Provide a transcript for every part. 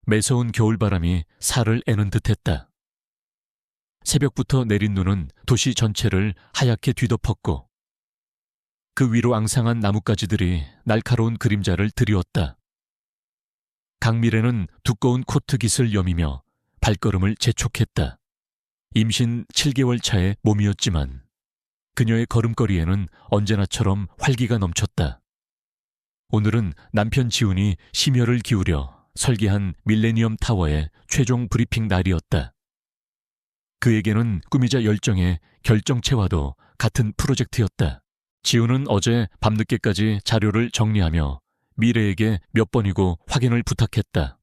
매서운 겨울바람이 살을 애는 듯했다. 새벽부터 내린 눈은 도시 전체를 하얗게 뒤덮었고 그 위로 앙상한 나뭇가지들이 날카로운 그림자를 드리웠다. 강미래는 두꺼운 코트 깃을 여미며 발걸음을 재촉했다. 임신 7개월 차의 몸이었지만 그녀의 걸음걸이에는 언제나처럼 활기가 넘쳤다. 오늘은 남편 지훈이 심혈을 기울여 설계한 밀레니엄 타워의 최종 브리핑 날이었다. 그에게는 꾸미자 열정의 결정체와도 같은 프로젝트였다. 지훈은 어제 밤늦게까지 자료를 정리하며 미래에게 몇 번이고 확인을 부탁했다.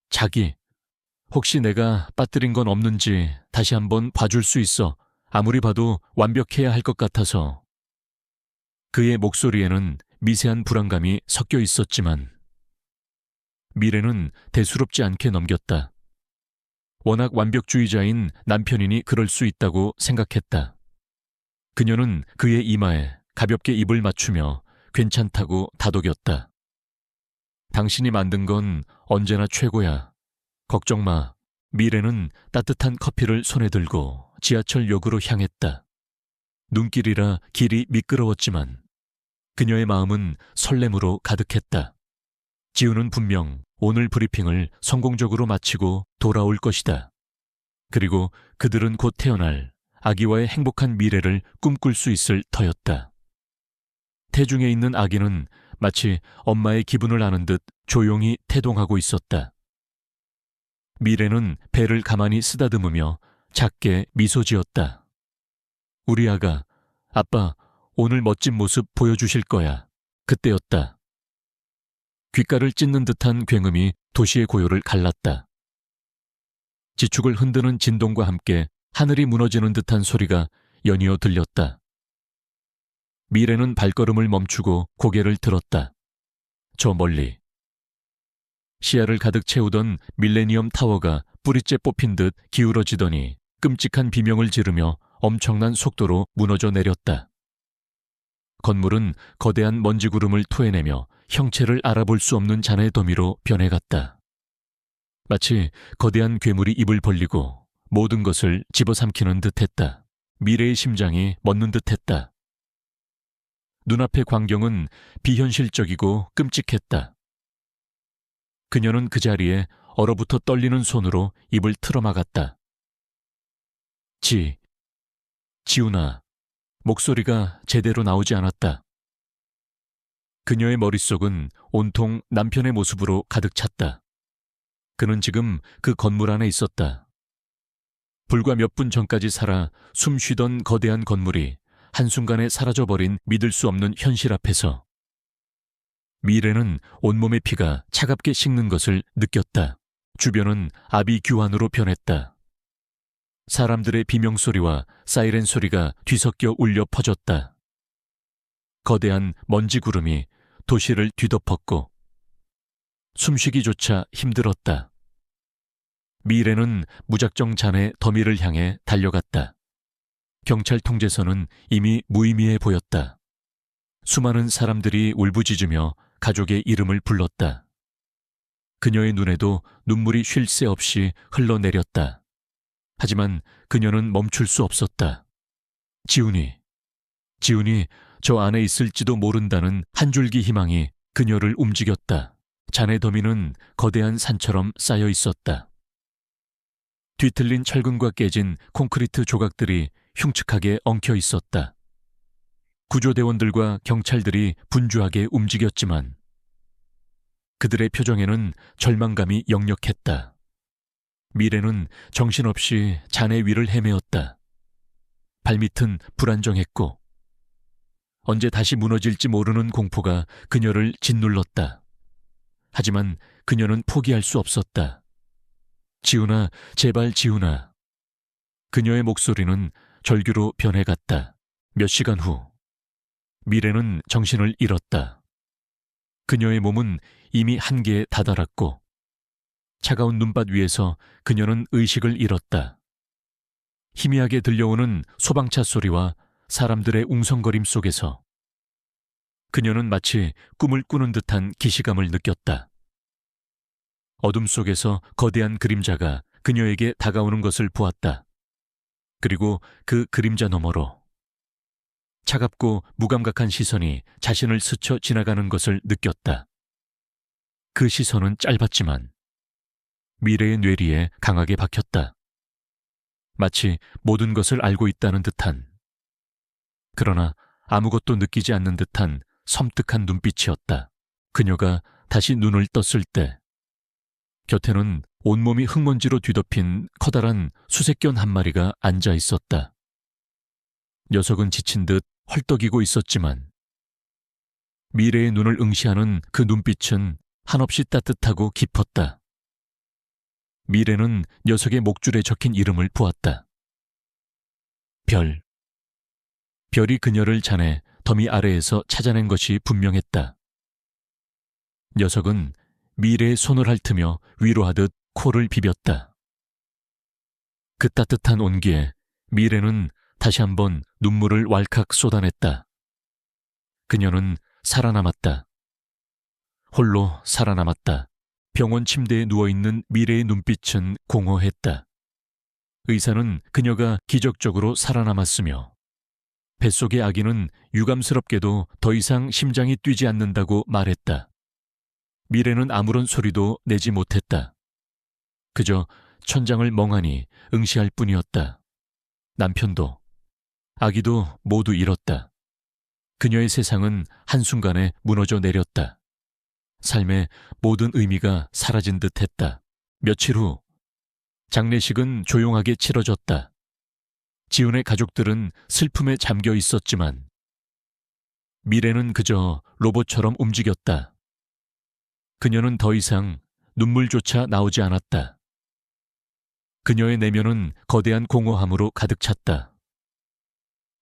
자기, 혹시 내가 빠뜨린 건 없는지 다시 한번 봐줄 수 있어. 아무리 봐도 완벽해야 할 것 같아서. 그의 목소리에는 미세한 불안감이 섞여 있었지만 미래는 대수롭지 않게 넘겼다. 워낙 완벽주의자인 남편이니 그럴 수 있다고 생각했다. 그녀는 그의 이마에 가볍게 입을 맞추며 괜찮다고 다독였다. 당신이 만든 건 언제나 최고야. 걱정 마. 미래는 따뜻한 커피를 손에 들고 지하철역으로 향했다. 눈길이라 길이 미끄러웠지만 그녀의 마음은 설렘으로 가득했다. 지훈은 분명 오늘 브리핑을 성공적으로 마치고 돌아올 것이다. 그리고 그들은 곧 태어날 아기와의 행복한 미래를 꿈꿀 수 있을 터였다. 태중에 있는 아기는 마치 엄마의 기분을 아는 듯 조용히 태동하고 있었다. 미래는 배를 가만히 쓰다듬으며 작게 미소 지었다. 우리 아빠, 오늘 멋진 모습 보여주실 거야. 그때였다. 귓가를 찢는 듯한 굉음이 도시의 고요를 갈랐다. 지축을 흔드는 진동과 함께 하늘이 무너지는 듯한 소리가 연이어 들렸다. 미래는 발걸음을 멈추고 고개를 들었다. 저 멀리 시야를 가득 채우던 밀레니엄 타워가 뿌리째 뽑힌 듯 기울어지더니 끔찍한 비명을 지르며 엄청난 속도로 무너져 내렸다. 건물은 거대한 먼지구름을 토해내며 형체를 알아볼 수 없는 잔해 더미로 변해갔다. 마치 거대한 괴물이 입을 벌리고 모든 것을 집어삼키는 듯했다. 미래의 심장이 멎는 듯했다. 눈앞의 광경은 비현실적이고 끔찍했다. 그녀는 그 자리에 얼어붙어 떨리는 손으로 입을 틀어막았다. 지훈아, 목소리가 제대로 나오지 않았다. 그녀의 머릿속은 온통 남편의 모습으로 가득 찼다. 그는 지금 그 건물 안에 있었다. 불과 몇 분 전까지 살아 숨 쉬던 거대한 건물이 한순간에 사라져버린 믿을 수 없는 현실 앞에서 미래는 온몸의 피가 차갑게 식는 것을 느꼈다. 주변은 아비규환으로 변했다. 사람들의 비명소리와 사이렌 소리가 뒤섞여 울려 퍼졌다. 거대한 먼지 구름이 도시를 뒤덮었고 숨쉬기조차 힘들었다. 미래는 무작정 잔해 더미를 향해 달려갔다. 경찰 통제선은 이미 무의미해 보였다. 수많은 사람들이 울부짖으며 가족의 이름을 불렀다. 그녀의 눈에도 눈물이 쉴 새 없이 흘러내렸다. 하지만 그녀는 멈출 수 없었다. 지훈이 저 안에 있을지도 모른다는 한 줄기 희망이 그녀를 움직였다. 잔해 더미는 거대한 산처럼 쌓여 있었다. 뒤틀린 철근과 깨진 콘크리트 조각들이 흉측하게 엉켜 있었다. 구조대원들과 경찰들이 분주하게 움직였지만 그들의 표정에는 절망감이 역력했다. 미래는 정신없이 잔해 위를 헤매었다. 발밑은 불안정했고 언제 다시 무너질지 모르는 공포가 그녀를 짓눌렀다. 하지만 그녀는 포기할 수 없었다. 지훈아, 제발 지훈아. 그녀의 목소리는 절규로 변해갔다. 몇 시간 후 미래는 정신을 잃었다. 그녀의 몸은 이미 한계에 다다랐고 차가운 눈밭 위에서 그녀는 의식을 잃었다. 희미하게 들려오는 소방차 소리와 사람들의 웅성거림 속에서 그녀는 마치 꿈을 꾸는 듯한 기시감을 느꼈다. 어둠 속에서 거대한 그림자가 그녀에게 다가오는 것을 보았다. 그리고 그 그림자 너머로 차갑고 무감각한 시선이 자신을 스쳐 지나가는 것을 느꼈다. 그 시선은 짧았지만 미래의 뇌리에 강하게 박혔다. 마치 모든 것을 알고 있다는 듯한, 그러나 아무것도 느끼지 않는 듯한 섬뜩한 눈빛이었다. 그녀가 다시 눈을 떴을 때 곁에는 온몸이 흙먼지로 뒤덮인 커다란 수색견 한 마리가 앉아 있었다. 녀석은 지친 듯 헐떡이고 있었지만 미래의 눈을 응시하는 그 눈빛은 한없이 따뜻하고 깊었다. 미래는 녀석의 목줄에 적힌 이름을 보았다. 별. 별이 그녀를 자네 더미 아래에서 찾아낸 것이 분명했다. 녀석은 미래의 손을 핥으며 위로하듯 코를 비볐다. 그 따뜻한 온기에 미래는 다시 한번 눈물을 왈칵 쏟아냈다. 그녀는 살아남았다. 홀로 살아남았다. 병원 침대에 누워있는 미래의 눈빛은 공허했다. 의사는 그녀가 기적적으로 살아남았으며 뱃속의 아기는 유감스럽게도 더 이상 심장이 뛰지 않는다고 말했다. 미래는 아무런 소리도 내지 못했다. 그저 천장을 멍하니 응시할 뿐이었다. 남편도, 아기도 모두 잃었다. 그녀의 세상은 한순간에 무너져 내렸다. 삶의 모든 의미가 사라진 듯 했다. 며칠 후, 장례식은 조용하게 치러졌다. 지훈의 가족들은 슬픔에 잠겨 있었지만 미래는 그저 로봇처럼 움직였다. 그녀는 더 이상 눈물조차 나오지 않았다. 그녀의 내면은 거대한 공허함으로 가득 찼다.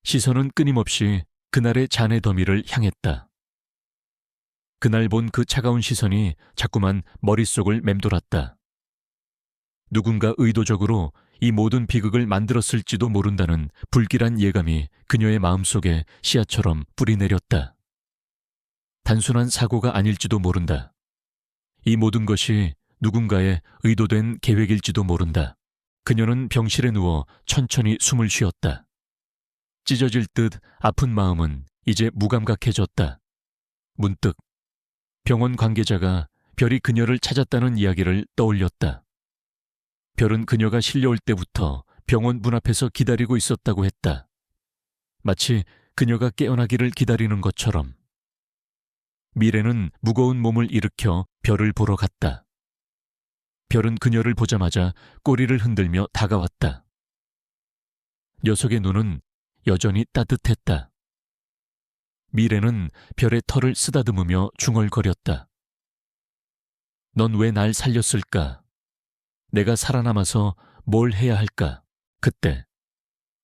시선은 끊임없이 그날의 잔해 더미를 향했다. 그날 본 그 차가운 시선이 자꾸만 머릿속을 맴돌았다. 누군가 의도적으로 이 모든 비극을 만들었을지도 모른다는 불길한 예감이 그녀의 마음속에 씨앗처럼 뿌리내렸다. 단순한 사고가 아닐지도 모른다. 이 모든 것이 누군가의 의도된 계획일지도 모른다. 그녀는 병실에 누워 천천히 숨을 쉬었다. 찢어질 듯 아픈 마음은 이제 무감각해졌다. 문득 병원 관계자가 별이 그녀를 찾았다는 이야기를 떠올렸다. 별은 그녀가 실려올 때부터 병원 문 앞에서 기다리고 있었다고 했다. 마치 그녀가 깨어나기를 기다리는 것처럼. 미래는 무거운 몸을 일으켜 별을 보러 갔다. 별은 그녀를 보자마자 꼬리를 흔들며 다가왔다. 녀석의 눈은 여전히 따뜻했다. 미래는 별의 털을 쓰다듬으며 중얼거렸다. 넌 왜 날 살렸을까? 내가 살아남아서 뭘 해야 할까? 그때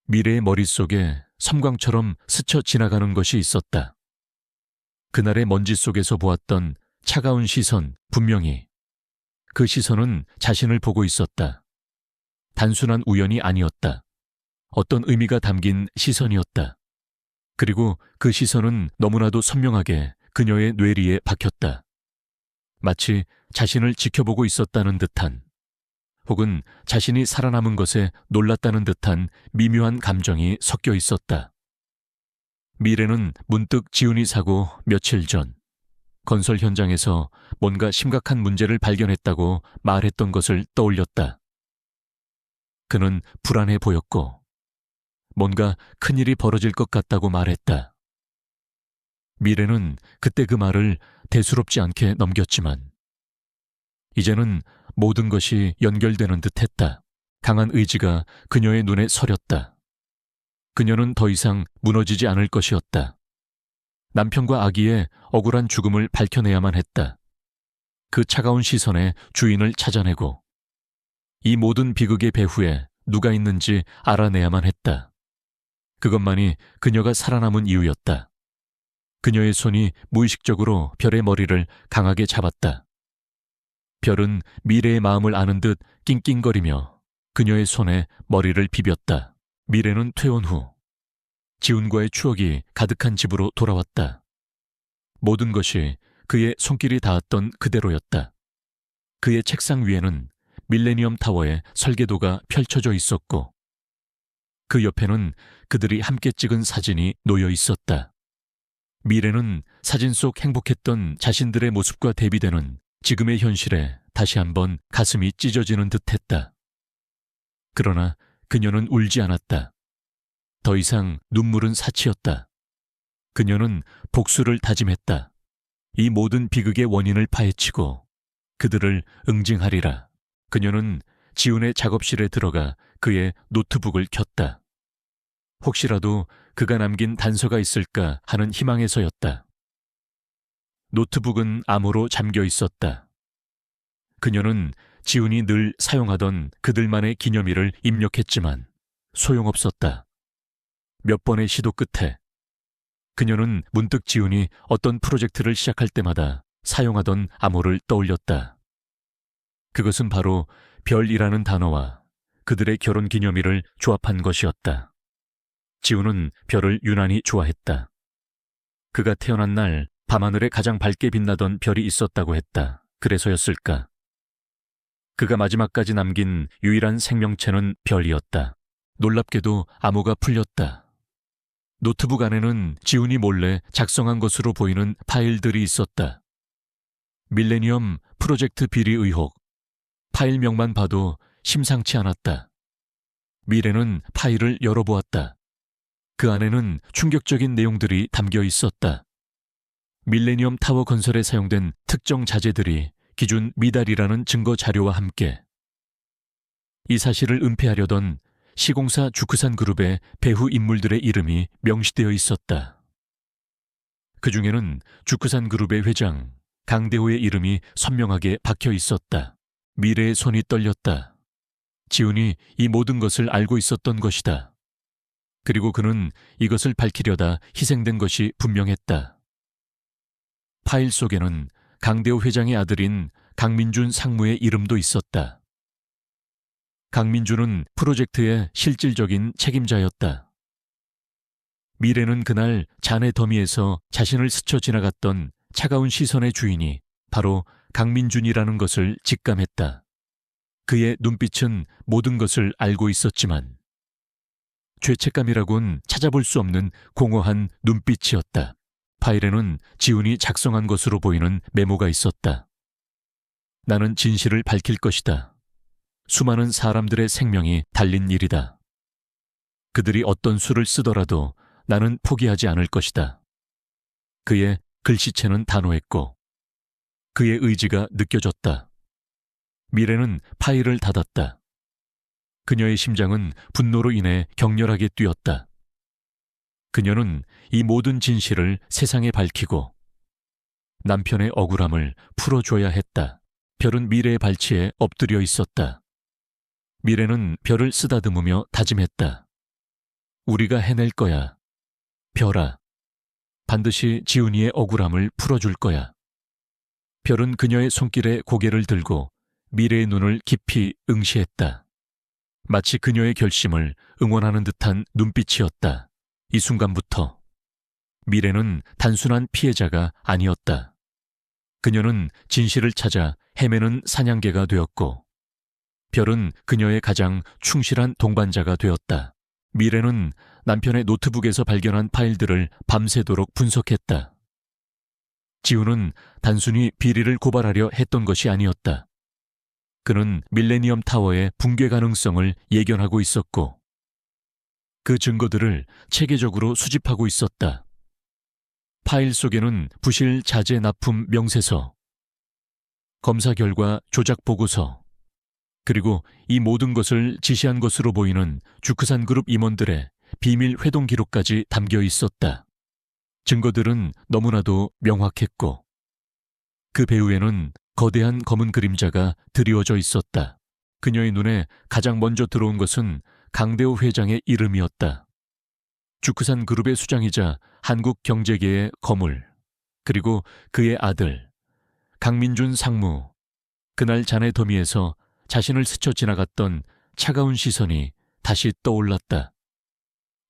미래의 머릿속에 섬광처럼 스쳐 지나가는 것이 있었다. 그날의 먼지 속에서 보았던 차가운 시선, 분명히 그 시선은 자신을 보고 있었다. 단순한 우연이 아니었다. 어떤 의미가 담긴 시선이었다. 그리고 그 시선은 너무나도 선명하게 그녀의 뇌리에 박혔다. 마치 자신을 지켜보고 있었다는 듯한, 혹은 자신이 살아남은 것에 놀랐다는 듯한 미묘한 감정이 섞여 있었다. 미래는 문득 지훈이 사고 며칠 전 건설 현장에서 뭔가 심각한 문제를 발견했다고 말했던 것을 떠올렸다. 그는 불안해 보였고 뭔가 큰일이 벌어질 것 같다고 말했다. 미래는 그때 그 말을 대수롭지 않게 넘겼지만 이제는 모든 것이 연결되는 듯했다. 강한 의지가 그녀의 눈에 서렸다. 그녀는 더 이상 무너지지 않을 것이었다. 남편과 아기의 억울한 죽음을 밝혀내야만 했다. 그 차가운 시선에 주인을 찾아내고 이 모든 비극의 배후에 누가 있는지 알아내야만 했다. 그것만이 그녀가 살아남은 이유였다. 그녀의 손이 무의식적으로 별의 머리를 강하게 잡았다. 별은 미래의 마음을 아는 듯 낑낑거리며 그녀의 손에 머리를 비볐다. 미래는 퇴원 후 지훈과의 추억이 가득한 집으로 돌아왔다. 모든 것이 그의 손길이 닿았던 그대로였다. 그의 책상 위에는 밀레니엄 타워의 설계도가 펼쳐져 있었고 그 옆에는 그들이 함께 찍은 사진이 놓여 있었다. 미래는 사진 속 행복했던 자신들의 모습과 대비되는 지금의 현실에 다시 한번 가슴이 찢어지는 듯했다. 그러나 그녀는 울지 않았다. 더 이상 눈물은 사치였다. 그녀는 복수를 다짐했다. 이 모든 비극의 원인을 파헤치고 그들을 응징하리라. 그녀는 지훈의 작업실에 들어가 그의 노트북을 켰다. 혹시라도 그가 남긴 단서가 있을까 하는 희망에서였다. 노트북은 암호로 잠겨 있었다. 그녀는 지훈이 늘 사용하던 그들만의 기념일을 입력했지만 소용없었다. 몇 번의 시도 끝에 그녀는 문득 지훈이 어떤 프로젝트를 시작할 때마다 사용하던 암호를 떠올렸다. 그것은 바로 별이라는 단어와 그들의 결혼 기념일을 조합한 것이었다. 지훈은 별을 유난히 좋아했다. 그가 태어난 날 밤하늘에 가장 밝게 빛나던 별이 있었다고 했다. 그래서였을까? 그가 마지막까지 남긴 유일한 생명체는 별이었다. 놀랍게도 암호가 풀렸다. 노트북 안에는 지훈이 몰래 작성한 것으로 보이는 파일들이 있었다. 밀레니엄 프로젝트 비리 의혹. 파일명만 봐도 심상치 않았다. 미래는 파일을 열어보았다. 그 안에는 충격적인 내용들이 담겨 있었다. 밀레니엄 타워 건설에 사용된 특정 자재들이 기준 미달이라는 증거 자료와 함께 이 사실을 은폐하려던 시공사 주크산 그룹의 배후 인물들의 이름이 명시되어 있었다. 그 중에는 주크산 그룹의 회장 강대호의 이름이 선명하게 박혀 있었다. 미래의 손이 떨렸다. 지훈이 이 모든 것을 알고 있었던 것이다. 그리고 그는 이것을 밝히려다 희생된 것이 분명했다. 파일 속에는 강대호 회장의 아들인 강민준 상무의 이름도 있었다. 강민준은 프로젝트의 실질적인 책임자였다. 미래는 그날 잔해 더미에서 자신을 스쳐 지나갔던 차가운 시선의 주인이 바로 강민준이라는 것을 직감했다. 그의 눈빛은 모든 것을 알고 있었지만 죄책감이라곤 찾아볼 수 없는 공허한 눈빛이었다. 파일에는 지훈이 작성한 것으로 보이는 메모가 있었다. 나는 진실을 밝힐 것이다. 수많은 사람들의 생명이 달린 일이다. 그들이 어떤 수를 쓰더라도 나는 포기하지 않을 것이다. 그의 글씨체는 단호했고 그의 의지가 느껴졌다. 미래는 파일을 닫았다. 그녀의 심장은 분노로 인해 격렬하게 뛰었다. 그녀는 이 모든 진실을 세상에 밝히고 남편의 억울함을 풀어줘야 했다. 별은 미래의 발치에 엎드려 있었다. 미래는 별을 쓰다듬으며 다짐했다. 우리가 해낼 거야. 별아, 반드시 지훈이의 억울함을 풀어줄 거야. 별은 그녀의 손길에 고개를 들고 미래의 눈을 깊이 응시했다. 마치 그녀의 결심을 응원하는 듯한 눈빛이었다. 이 순간부터 미래는 단순한 피해자가 아니었다. 그녀는 진실을 찾아 헤매는 사냥개가 되었고 별은 그녀의 가장 충실한 동반자가 되었다. 미래는 남편의 노트북에서 발견한 파일들을 밤새도록 분석했다. 지훈은 단순히 비리를 고발하려 했던 것이 아니었다. 그는 밀레니엄 타워의 붕괴 가능성을 예견하고 있었고 그 증거들을 체계적으로 수집하고 있었다. 파일 속에는 부실 자재 납품 명세서, 검사 결과 조작 보고서, 그리고 이 모든 것을 지시한 것으로 보이는 주크산 그룹 임원들의 비밀 회동 기록까지 담겨 있었다. 증거들은 너무나도 명확했고 그 배후에는 거대한 검은 그림자가 드리워져 있었다. 그녀의 눈에 가장 먼저 들어온 것은 강대호 회장의 이름이었다. 주크산 그룹의 수장이자 한국 경제계의 거물, 그리고 그의 아들 강민준 상무. 그날 잔해 더미에서 자신을 스쳐 지나갔던 차가운 시선이 다시 떠올랐다.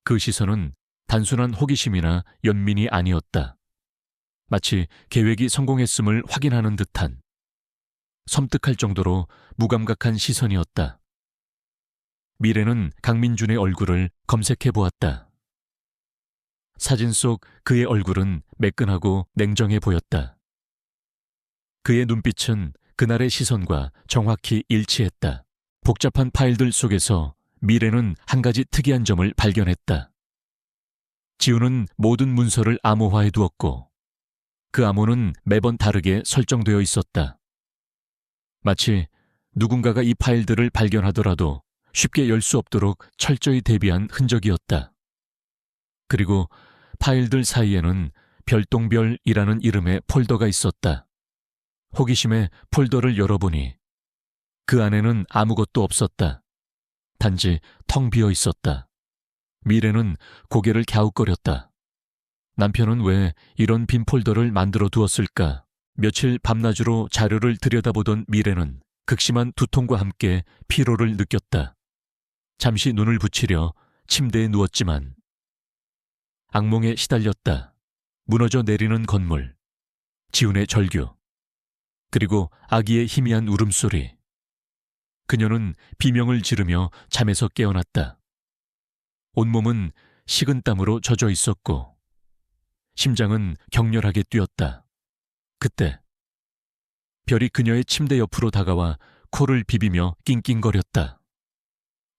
그 시선은 단순한 호기심이나 연민이 아니었다. 마치 계획이 성공했음을 확인하는 듯한 섬뜩할 정도로 무감각한 시선이었다. 미래는 강민준의 얼굴을 검색해 보았다. 사진 속 그의 얼굴은 매끈하고 냉정해 보였다. 그의 눈빛은 그날의 시선과 정확히 일치했다. 복잡한 파일들 속에서 미래는 한 가지 특이한 점을 발견했다. 지우는 모든 문서를 암호화해 두었고 그 암호는 매번 다르게 설정되어 있었다. 마치 누군가가 이 파일들을 발견하더라도 쉽게 열 수 없도록 철저히 대비한 흔적이었다. 그리고 파일들 사이에는 별똥별이라는 이름의 폴더가 있었다. 호기심에 폴더를 열어보니 그 안에는 아무것도 없었다. 단지 텅 비어 있었다. 미래는 고개를 갸웃거렸다. 남편은 왜 이런 빈 폴더를 만들어 두었을까? 며칠 밤낮으로 자료를 들여다보던 미래는 극심한 두통과 함께 피로를 느꼈다. 잠시 눈을 붙이려 침대에 누웠지만 악몽에 시달렸다. 무너져 내리는 건물, 지훈의 절규, 그리고 아기의 희미한 울음소리. 그녀는 비명을 지르며 잠에서 깨어났다. 온몸은 식은땀으로 젖어 있었고 심장은 격렬하게 뛰었다. 그때 별이 그녀의 침대 옆으로 다가와 코를 비비며 낑낑거렸다.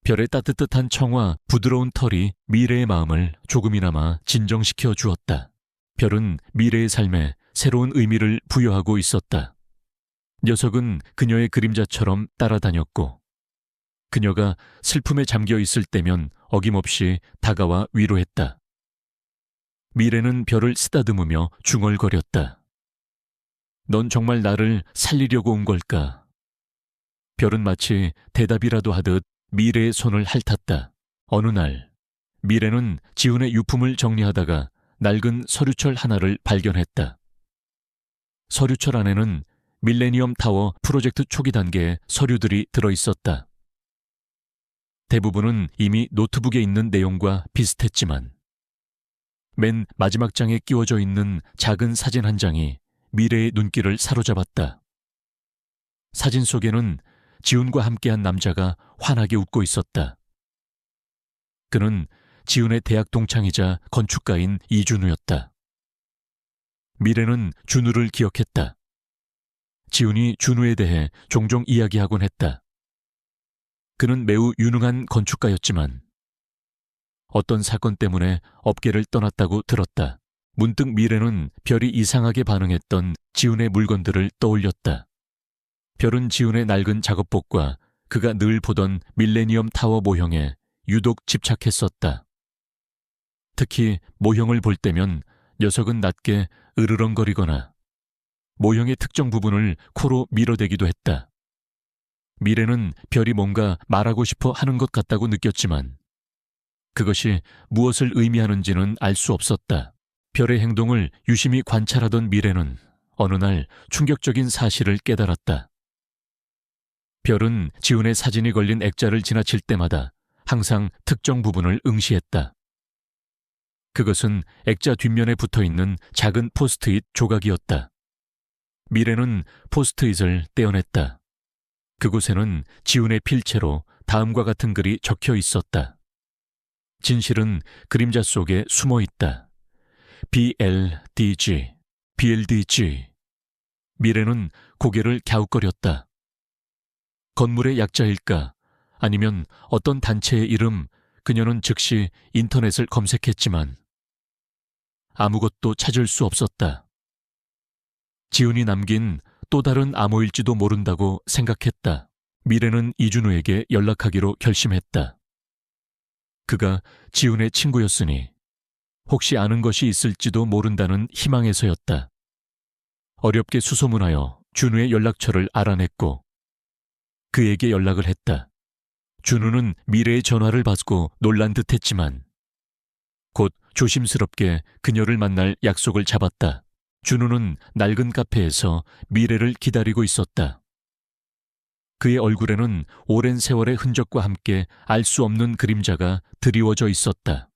별의 따뜻한 청과 부드러운 털이 미래의 마음을 조금이나마 진정시켜 주었다. 별은 미래의 삶에 새로운 의미를 부여하고 있었다. 녀석은 그녀의 그림자처럼 따라다녔고 그녀가 슬픔에 잠겨 있을 때면 어김없이 다가와 위로했다. 미래는 별을 쓰다듬으며 중얼거렸다. 넌 정말 나를 살리려고 온 걸까? 별은 마치 대답이라도 하듯 미래의 손을 핥았다. 어느 날 미래는 지훈의 유품을 정리하다가 낡은 서류철 하나를 발견했다. 서류철 안에는 밀레니엄 타워 프로젝트 초기 단계의 서류들이 들어있었다. 대부분은 이미 노트북에 있는 내용과 비슷했지만 맨 마지막 장에 끼워져 있는 작은 사진 한 장이 미래의 눈길을 사로잡았다. 사진 속에는 지훈과 함께한 남자가 환하게 웃고 있었다. 그는 지훈의 대학 동창이자 건축가인 이준우였다. 미래는 준우를 기억했다. 지훈이 준우에 대해 종종 이야기하곤 했다. 그는 매우 유능한 건축가였지만 어떤 사건 때문에 업계를 떠났다고 들었다. 문득 미래는 별이 이상하게 반응했던 지훈의 물건들을 떠올렸다. 별은 지훈의 낡은 작업복과 그가 늘 보던 밀레니엄 타워 모형에 유독 집착했었다. 특히 모형을 볼 때면 녀석은 낮게 으르렁거리거나 모형의 특정 부분을 코로 밀어대기도 했다. 미래는 별이 뭔가 말하고 싶어 하는 것 같다고 느꼈지만 그것이 무엇을 의미하는지는 알 수 없었다. 별의 행동을 유심히 관찰하던 미래는 어느 날 충격적인 사실을 깨달았다. 별은 지훈의 사진이 걸린 액자를 지나칠 때마다 항상 특정 부분을 응시했다. 그것은 액자 뒷면에 붙어있는 작은 포스트잇 조각이었다. 미래는 포스트잇을 떼어냈다. 그곳에는 지훈의 필체로 다음과 같은 글이 적혀 있었다. 진실은 그림자 속에 숨어 있다. BLDG, BLDG. 미래는 고개를 갸웃거렸다. 건물의 약자일까? 아니면 어떤 단체의 이름? 그녀는 즉시 인터넷을 검색했지만 아무것도 찾을 수 없었다. 지훈이 남긴 또 다른 암호일지도 모른다고 생각했다. 미래는 이준우에게 연락하기로 결심했다. 그가 지훈의 친구였으니 혹시 아는 것이 있을지도 모른다는 희망에서였다. 어렵게 수소문하여 준우의 연락처를 알아냈고 그에게 연락을 했다. 준우는 미래의 전화를 받고 놀란 듯했지만 곧 조심스럽게 그녀를 만날 약속을 잡았다. 준우는 낡은 카페에서 미래를 기다리고 있었다. 그의 얼굴에는 오랜 세월의 흔적과 함께 알 수 없는 그림자가 드리워져 있었다.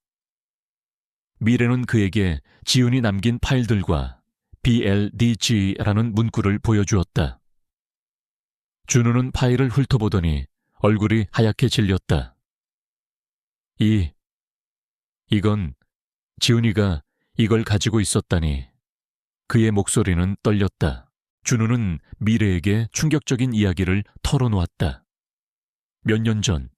미래는 그에게 지훈이 남긴 파일들과 BLDG라는 문구를 보여주었다. 준우는 파일을 훑어보더니 얼굴이 하얗게 질렸다. 이건 지훈이가 이걸 가지고 있었다니. 그의 목소리는 떨렸다. 준우는 미래에게 충격적인 이야기를 털어놓았다. 몇 년 전,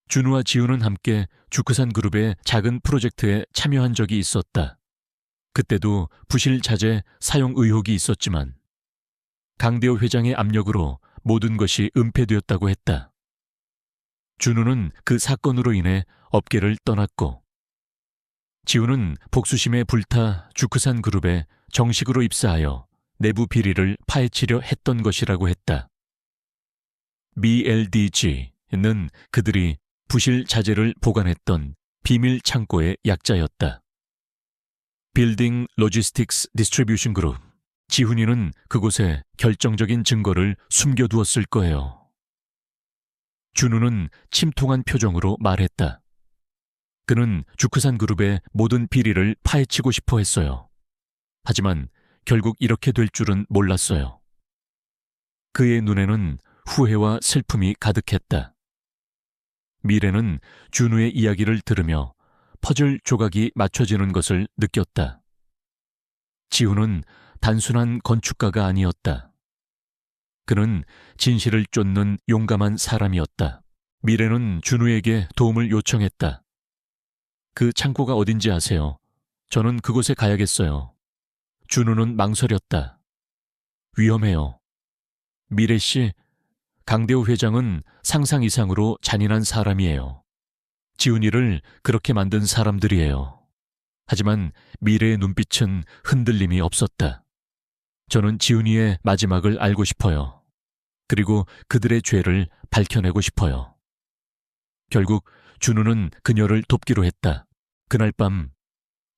준우와 지훈은 함께 주크산 그룹의 작은 프로젝트에 참여한 적이 있었다. 그때도 부실 자재 사용 의혹이 있었지만 강대호 회장의 압력으로 모든 것이 은폐되었다고 했다. 준우는 그 사건으로 인해 업계를 떠났고 지훈은 복수심에 불타 주크산 그룹에 정식으로 입사하여 내부 비리를 파헤치려 했던 것이라고 했다. BLDG는 그들이 부실 자재를 보관했던 비밀 창고의 약자였다. 빌딩 로지스틱스 디스트리뷰션 그룹. 지훈이는 그곳에 결정적인 증거를 숨겨두었을 거예요. 준우는 침통한 표정으로 말했다. 그는 주크산 그룹의 모든 비리를 파헤치고 싶어 했어요. 하지만 결국 이렇게 될 줄은 몰랐어요. 그의 눈에는 후회와 슬픔이 가득했다. 미래는 준우의 이야기를 들으며 퍼즐 조각이 맞춰지는 것을 느꼈다. 지훈은 단순한 건축가가 아니었다. 그는 진실을 쫓는 용감한 사람이었다. 미래는 준우에게 도움을 요청했다. 그 창고가 어딘지 아세요? 저는 그곳에 가야겠어요. 준우는 망설였다. 위험해요. 미래 씨, 강대호 회장은 상상 이상으로 잔인한 사람이에요. 지훈이를 그렇게 만든 사람들이에요. 하지만 미래의 눈빛은 흔들림이 없었다. 저는 지훈이의 마지막을 알고 싶어요. 그리고 그들의 죄를 밝혀내고 싶어요. 결국 준우는 그녀를 돕기로 했다. 그날 밤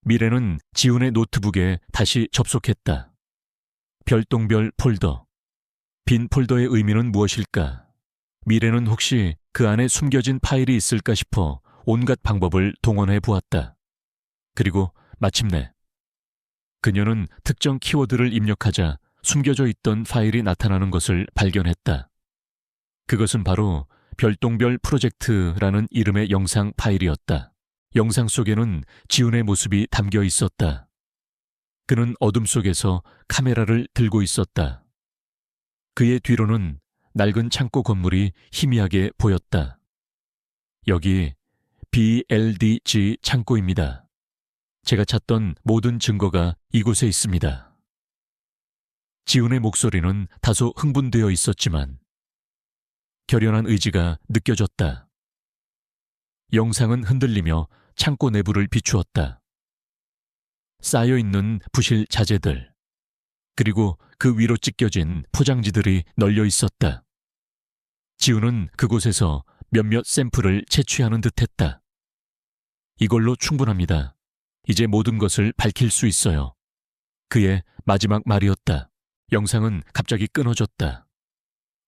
미래는 지훈의 노트북에 다시 접속했다. 별똥별 폴더. 빈 폴더의 의미는 무엇일까? 미래는 혹시 그 안에 숨겨진 파일이 있을까 싶어 온갖 방법을 동원해 보았다. 그리고 마침내 그녀는 특정 키워드를 입력하자 숨겨져 있던 파일이 나타나는 것을 발견했다. 그것은 바로 별똥별 프로젝트라는 이름의 영상 파일이었다. 영상 속에는 지훈의 모습이 담겨 있었다. 그는 어둠 속에서 카메라를 들고 있었다. 그의 뒤로는 낡은 창고 건물이 희미하게 보였다. 여기 BLDG 창고입니다. 제가 찾던 모든 증거가 이곳에 있습니다. 지훈의 목소리는 다소 흥분되어 있었지만 결연한 의지가 느껴졌다. 영상은 흔들리며 창고 내부를 비추었다. 쌓여있는 부실 자재들, 그리고 그 위로 찢겨진 포장지들이 널려 있었다. 지훈은 그곳에서 몇몇 샘플을 채취하는 듯했다. 이걸로 충분합니다. 이제 모든 것을 밝힐 수 있어요. 그의 마지막 말이었다. 영상은 갑자기 끊어졌다.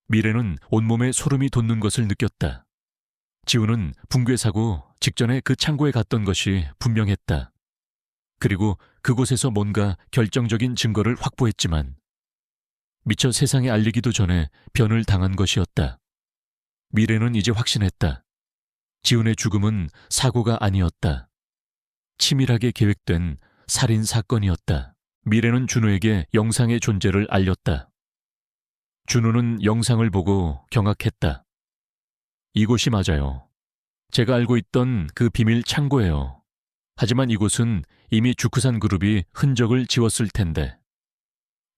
미래는 온몸에 소름이 돋는 것을 느꼈다. 지훈은 붕괴 사고 직전에 그 창고에 갔던 것이 분명했다. 그리고 그곳에서 뭔가 결정적인 증거를 확보했지만 미처 세상에 알리기도 전에 변을 당한 것이었다. 미래는 이제 확신했다. 지훈의 죽음은 사고가 아니었다. 치밀하게 계획된 살인 사건이었다. 미래는 준우에게 영상의 존재를 알렸다. 준우는 영상을 보고 경악했다. 이곳이 맞아요. 제가 알고 있던 그 비밀 창고예요. 하지만 이곳은 이미 주크산 그룹이 흔적을 지웠을 텐데.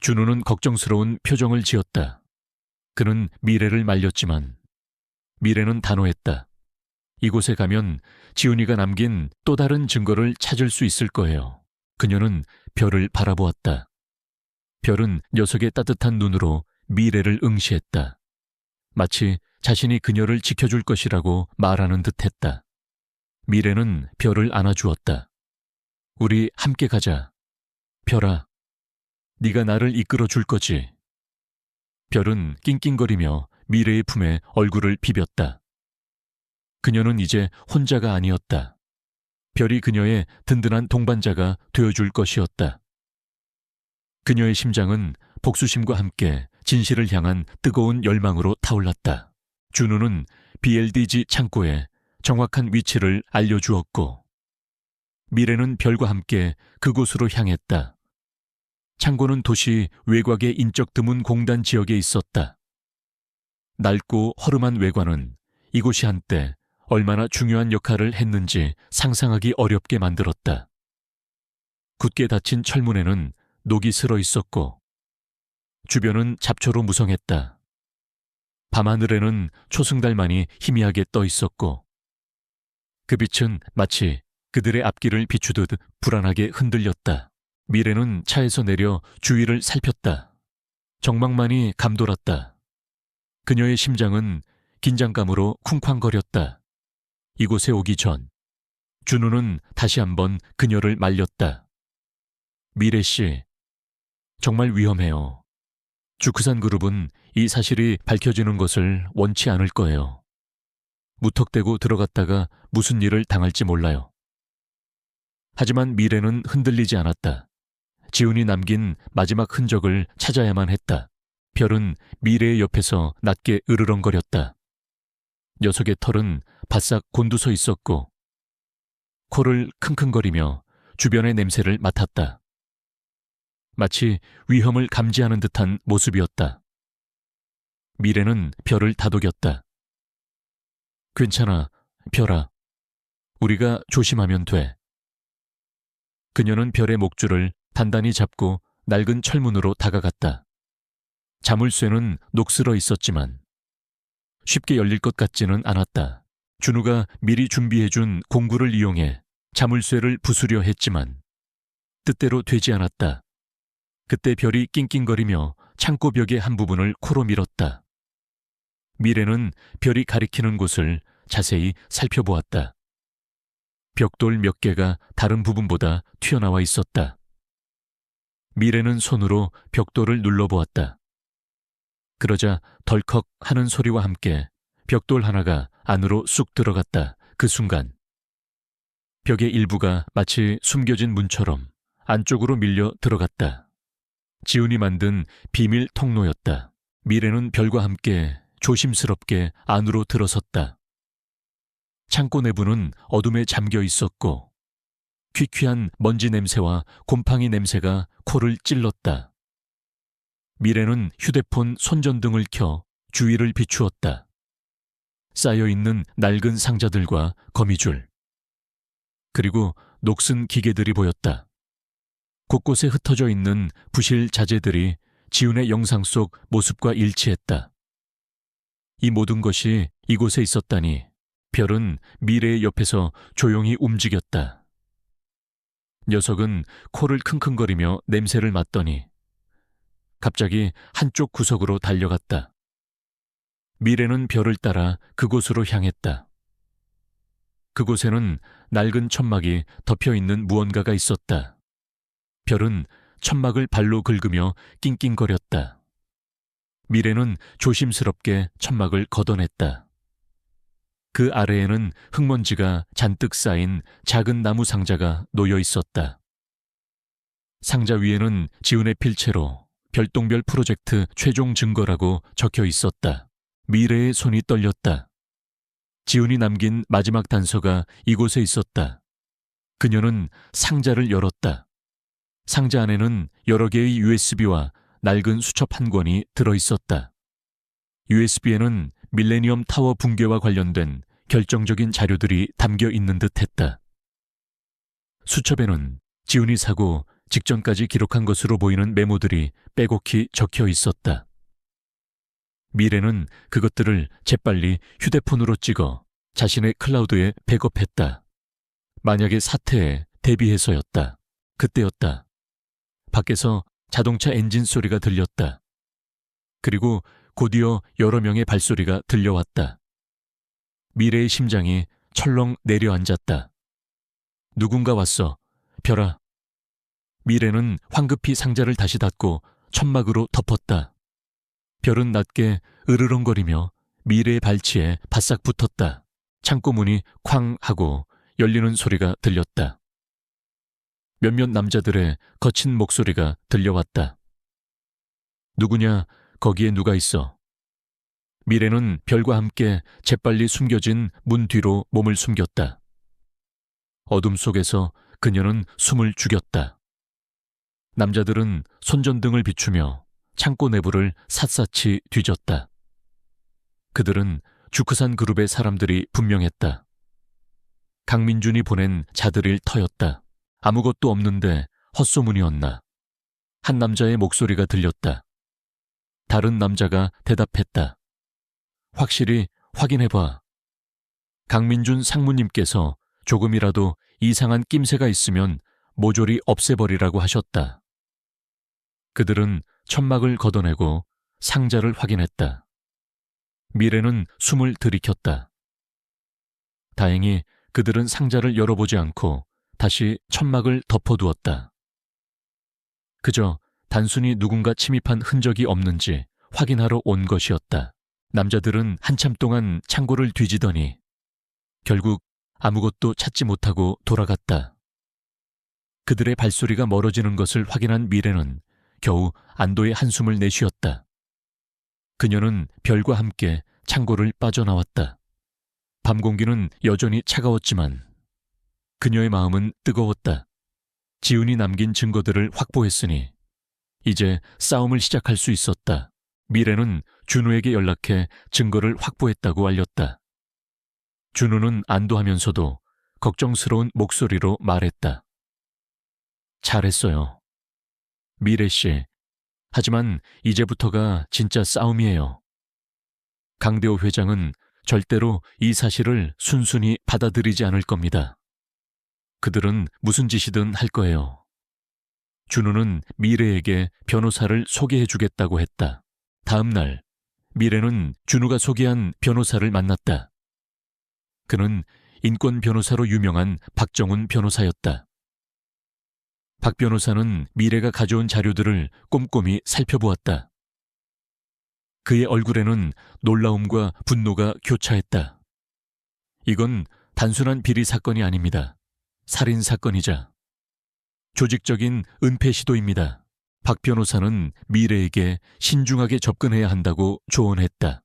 준우는 걱정스러운 표정을 지었다. 그는 미래를 말렸지만 미래는 단호했다. 이곳에 가면 지훈이가 남긴 또 다른 증거를 찾을 수 있을 거예요. 그녀는 별을 바라보았다. 별은 녀석의 따뜻한 눈으로 미래를 응시했다. 마치 자신이 그녀를 지켜줄 것이라고 말하는 듯했다. 미래는 별을 안아주었다. 우리 함께 가자. 별아, 네가 나를 이끌어 줄 거지. 별은 낑낑거리며 미래의 품에 얼굴을 비볐다. 그녀는 이제 혼자가 아니었다. 별이 그녀의 든든한 동반자가 되어줄 것이었다. 그녀의 심장은 복수심과 함께 진실을 향한 뜨거운 열망으로 타올랐다. 준우는 BLDG 창고에 정확한 위치를 알려주었고 미래는 별과 함께 그곳으로 향했다. 창고는 도시 외곽의 인적 드문 공단 지역에 있었다. 낡고 허름한 외관은 이곳이 한때 얼마나 중요한 역할을 했는지 상상하기 어렵게 만들었다. 굳게 닫힌 철문에는 녹이 슬어 있었고 주변은 잡초로 무성했다. 밤하늘에는 초승달만이 희미하게 떠 있었고 그 빛은 마치 그들의 앞길을 비추듯 불안하게 흔들렸다. 미래는 차에서 내려 주위를 살폈다. 정막만이 감돌았다. 그녀의 심장은 긴장감으로 쿵쾅거렸다. 이곳에 오기 전 준우는 다시 한번 그녀를 말렸다. 미래 씨, 정말 위험해요. 주크산 그룹은 이 사실이 밝혀지는 것을 원치 않을 거예요. 무턱대고 들어갔다가 무슨 일을 당할지 몰라요. 하지만 미래는 흔들리지 않았다. 지훈이 남긴 마지막 흔적을 찾아야만 했다. 별은 미래의 옆에서 낮게 으르렁거렸다. 녀석의 털은 바싹 곤두서 있었고 코를 킁킁거리며 주변의 냄새를 맡았다. 마치 위험을 감지하는 듯한 모습이었다. 미래는 별을 다독였다. 괜찮아, 별아. 우리가 조심하면 돼. 그녀는 별의 목줄을 단단히 잡고 낡은 철문으로 다가갔다. 자물쇠는 녹슬어 있었지만 쉽게 열릴 것 같지는 않았다. 준우가 미리 준비해준 공구를 이용해 자물쇠를 부수려 했지만 뜻대로 되지 않았다. 그때 별이 낑낑거리며 창고 벽의 한 부분을 코로 밀었다. 미래는 별이 가리키는 곳을 자세히 살펴보았다. 벽돌 몇 개가 다른 부분보다 튀어나와 있었다. 미래는 손으로 벽돌을 눌러보았다. 그러자 덜컥 하는 소리와 함께 벽돌 하나가 안으로 쑥 들어갔다. 그 순간 벽의 일부가 마치 숨겨진 문처럼 안쪽으로 밀려 들어갔다. 지훈이 만든 비밀 통로였다. 미래는 별과 함께 조심스럽게 안으로 들어섰다. 창고 내부는 어둠에 잠겨 있었고 퀴퀴한 먼지 냄새와 곰팡이 냄새가 코를 찔렀다. 미래는 휴대폰 손전등을 켜 주위를 비추었다. 쌓여있는 낡은 상자들과 거미줄, 그리고 녹슨 기계들이 보였다. 곳곳에 흩어져 있는 부실 자재들이 지훈의 영상 속 모습과 일치했다. 이 모든 것이 이곳에 있었다니 별은 미래의 옆에서 조용히 움직였다. 녀석은 코를 킁킁거리며 냄새를 맡더니 갑자기 한쪽 구석으로 달려갔다. 미래는 별을 따라 그곳으로 향했다. 그곳에는 낡은 천막이 덮여있는 무언가가 있었다. 별은 천막을 발로 긁으며 낑낑거렸다. 미래는 조심스럽게 천막을 걷어냈다. 그 아래에는 흙먼지가 잔뜩 쌓인 작은 나무 상자가 놓여 있었다. 상자 위에는 지훈의 필체로 별똥별 프로젝트 최종 증거라고 적혀 있었다. 미래의 손이 떨렸다. 지훈이 남긴 마지막 단서가 이곳에 있었다. 그녀는 상자를 열었다. 상자 안에는 여러 개의 USB와 낡은 수첩 한 권이 들어있었다. USB에는 밀레니엄 타워 붕괴와 관련된 결정적인 자료들이 담겨 있는 듯 했다. 수첩에는 지훈이 사고 직전까지 기록한 것으로 보이는 메모들이 빼곡히 적혀 있었다. 미래는 그것들을 재빨리 휴대폰으로 찍어 자신의 클라우드에 백업했다. 만약의 사태에 대비해서였다. 그때였다. 밖에서 자동차 엔진 소리가 들렸다. 그리고 곧이어 여러 명의 발소리가 들려왔다. 미래의 심장이 철렁 내려앉았다. 누군가 왔어. 별아. 미래는 황급히 상자를 다시 닫고 천막으로 덮었다. 별은 낮게 으르렁거리며 미래의 발치에 바싹 붙었다. 창고 문이 쾅 하고 열리는 소리가 들렸다. 몇몇 남자들의 거친 목소리가 들려왔다. 누구냐, 거기에 누가 있어? 미래는 별과 함께 재빨리 숨겨진 문 뒤로 몸을 숨겼다. 어둠 속에서 그녀는 숨을 죽였다. 남자들은 손전등을 비추며 창고 내부를 샅샅이 뒤졌다. 그들은 주크산 그룹의 사람들이 분명했다. 강민준이 보낸 자들일 터였다. 아무것도 없는데 헛소문이었나. 한 남자의 목소리가 들렸다. 다른 남자가 대답했다. 확실히 확인해봐. 강민준 상무님께서 조금이라도 이상한 낌새가 있으면 모조리 없애버리라고 하셨다. 그들은 천막을 걷어내고 상자를 확인했다. 미래는 숨을 들이켰다. 다행히 그들은 상자를 열어보지 않고 다시 천막을 덮어두었다. 그저 단순히 누군가 침입한 흔적이 없는지 확인하러 온 것이었다. 남자들은 한참 동안 창고를 뒤지더니 결국 아무것도 찾지 못하고 돌아갔다. 그들의 발소리가 멀어지는 것을 확인한 미래는 겨우 안도의 한숨을 내쉬었다. 그녀는 별과 함께 창고를 빠져나왔다. 밤 공기는 여전히 차가웠지만 그녀의 마음은 뜨거웠다. 지훈이 남긴 증거들을 확보했으니 이제 싸움을 시작할 수 있었다. 미래는 준우에게 연락해 증거를 확보했다고 알렸다. 준우는 안도하면서도 걱정스러운 목소리로 말했다. 잘했어요. 미래 씨. 하지만 이제부터가 진짜 싸움이에요. 강대호 회장은 절대로 이 사실을 순순히 받아들이지 않을 겁니다. 그들은 무슨 짓이든 할 거예요. 준우는 미래에게 변호사를 소개해주겠다고 했다. 다음 날, 미래는 준우가 소개한 변호사를 만났다. 그는 인권 변호사로 유명한 박정훈 변호사였다. 박 변호사는 미래가 가져온 자료들을 꼼꼼히 살펴보았다. 그의 얼굴에는 놀라움과 분노가 교차했다. 이건 단순한 비리 사건이 아닙니다. 살인 사건이자 조직적인 은폐 시도입니다. 박 변호사는 미래에게 신중하게 접근해야 한다고 조언했다.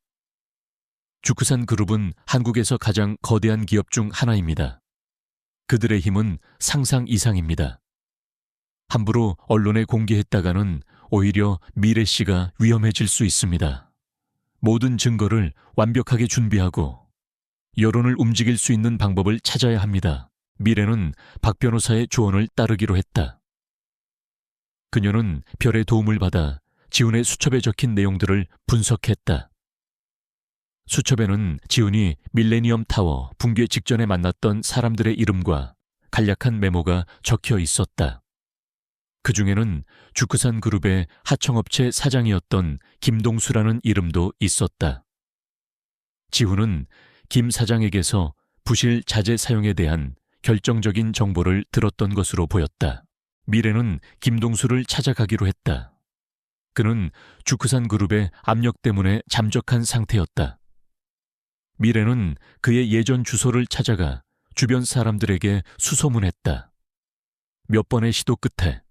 주크산 그룹은 한국에서 가장 거대한 기업 중 하나입니다. 그들의 힘은 상상 이상입니다. 함부로 언론에 공개했다가는 오히려 미래 씨가 위험해질 수 있습니다. 모든 증거를 완벽하게 준비하고 여론을 움직일 수 있는 방법을 찾아야 합니다. 미래는 박 변호사의 조언을 따르기로 했다. 그녀는 별의 도움을 받아 지훈의 수첩에 적힌 내용들을 분석했다. 수첩에는 지훈이 밀레니엄 타워 붕괴 직전에 만났던 사람들의 이름과 간략한 메모가 적혀 있었다. 그 중에는 주크산 그룹의 하청업체 사장이었던 김동수라는 이름도 있었다. 지훈은 김 사장에게서 부실 자재 사용에 대한 결정적인 정보를 들었던 것으로 보였다. 미래는 김동수를 찾아가기로 했다. 그는 주크산 그룹의 압력 때문에 잠적한 상태였다. 미래는 그의 예전 주소를 찾아가 주변 사람들에게 수소문했다. 몇 번의 시도 끝에